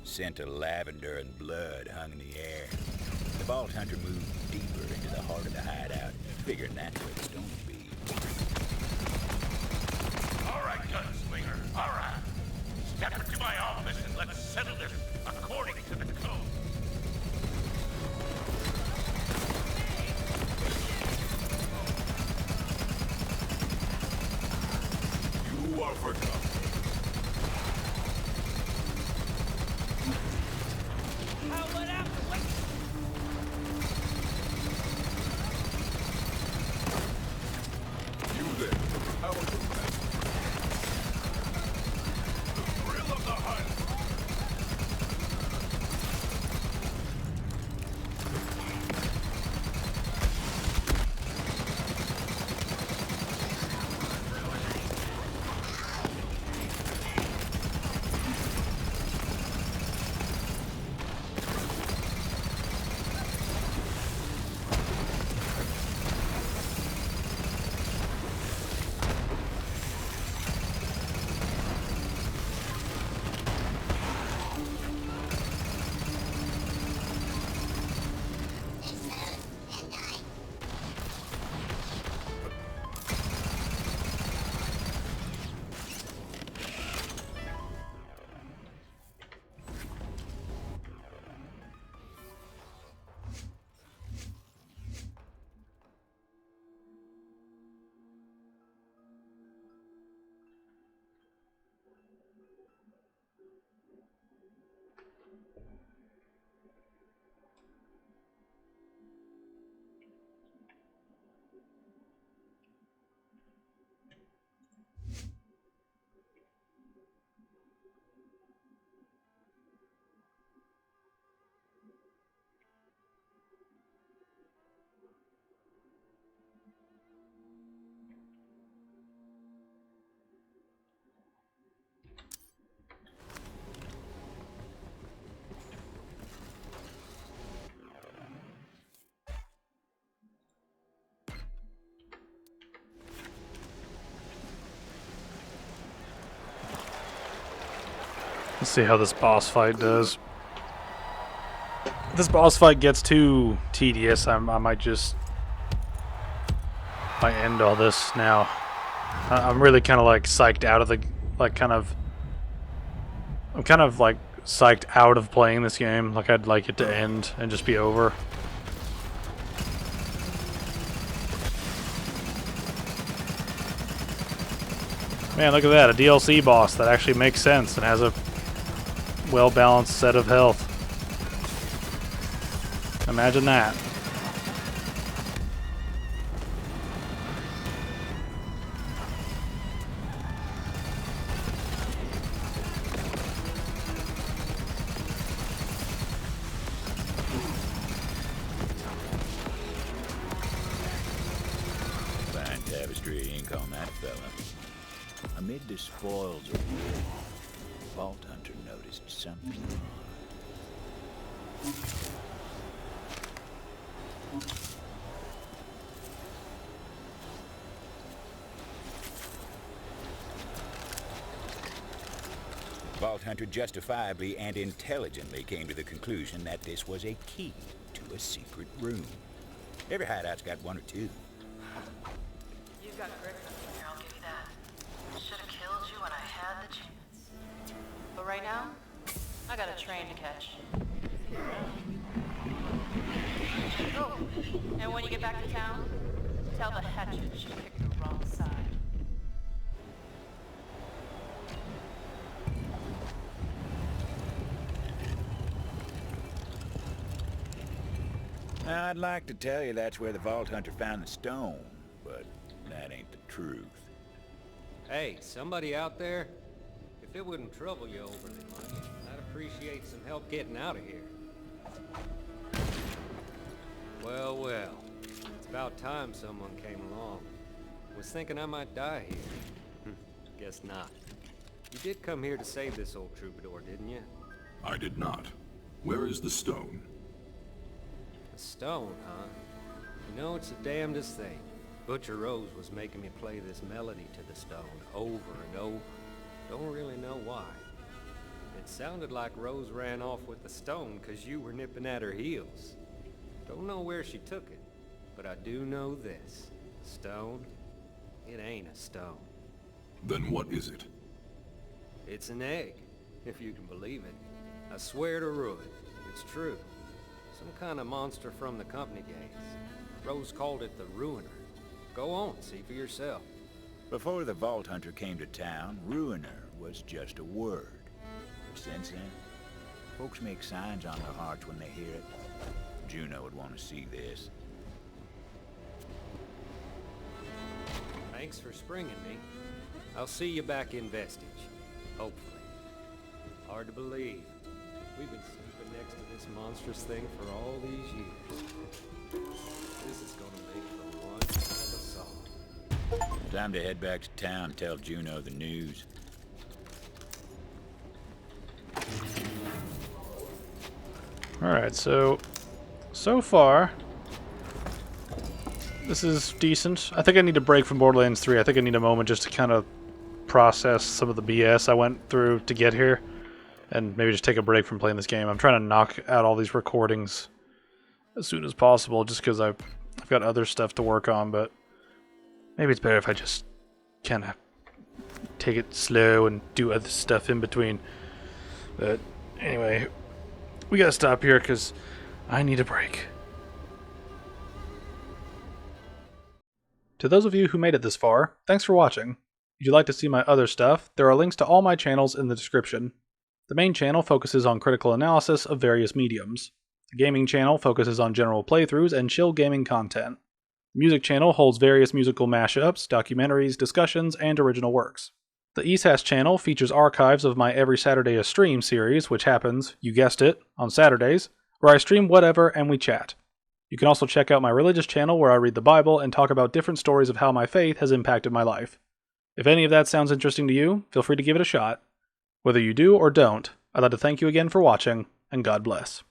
Scent of lavender and blood hung in the air. The Vault Hunter moved deeper into the heart of the hideout, figuring that's where the stone would be. All right, gunslinger, all right. Step into my office and let's settle this according to the code. You are forgotten. You there, how are you? The thrill of the hunt. Let's see how this boss fight does. If this boss fight gets too tedious, I might end all this now. I'm really kind of like psyched out of the, I'm kind of like psyched out of playing this game. Like I'd like it to end and just be over. Man, look at that, a DLC boss that actually makes sense and has a well-balanced set of health. Imagine that. Fine tapestry ink on that fella. Amid the spoils of war, Vault Hunter noticed something odd. Vault Hunter justifiably and intelligently came to the conclusion that this was a key to a secret room. Every hideout's got one or two. You've got grit here, I'll give you that. Should have killed you when I had the chance. But right now, I got a train to catch. Oh, and when you get back to town, tell the hatchet she picked the wrong side. Now, I'd like to tell you that's where the Vault Hunter found the stone, but that ain't the truth. Hey, somebody out there? If it wouldn't trouble you overly much, I'd appreciate some help getting out of here. Well, well. It's about time someone came along. Was thinking I might die here. Guess not. You did come here to save this old troubadour, didn't you? I did not. Where is the stone? The stone, huh? You know, it's the damnedest thing. Butcher Rose was making me play this melody to the stone over and over. Don't really know why. It sounded like Rose ran off with the stone because you were nipping at her heels. Don't know where she took it, but I do know this. Stone? It ain't a stone. Then what is it? It's an egg, if you can believe it. I swear to ruin, it's true. Some kind of monster from the company days. Rose called it the Ruiner. Go on, see for yourself. Before the Vault Hunter came to town, Ruiner was just a word. But since then, folks make signs on their hearts when they hear it. Juno would want to see this. Thanks for springing me. I'll see you back in Vestige. Hopefully. Hard to believe. We've been sleeping next to this monstrous thing for all these years. This is gonna make for one hell of a song. Time to head back to town and tell Juno the news. Alright, so far, this is decent. I think I need a break from Borderlands 3. I think I need a moment just to kind of process some of the BS I went through to get here. And maybe just take a break from playing this game. I'm trying to knock out all these recordings as soon as possible just because I've got other stuff to work on, but maybe it's better if I just kind of take it slow and do other stuff in between. But anyway, we gotta stop here because I need a break. To those of you who made it this far, thanks for watching. If you'd like to see my other stuff, there are links to all my channels in the description. The main channel focuses on critical analysis of various mediums. The gaming channel focuses on general playthroughs and chill gaming content. The music channel holds various musical mashups, documentaries, discussions, and original works. The ESAS channel features archives of my Every Saturday a Stream series, which happens, you guessed it, on Saturdays, where I stream whatever and we chat. You can also check out my religious channel where I read the Bible and talk about different stories of how my faith has impacted my life. If any of that sounds interesting to you, feel free to give it a shot. Whether you do or don't, I'd like to thank you again for watching, and God bless.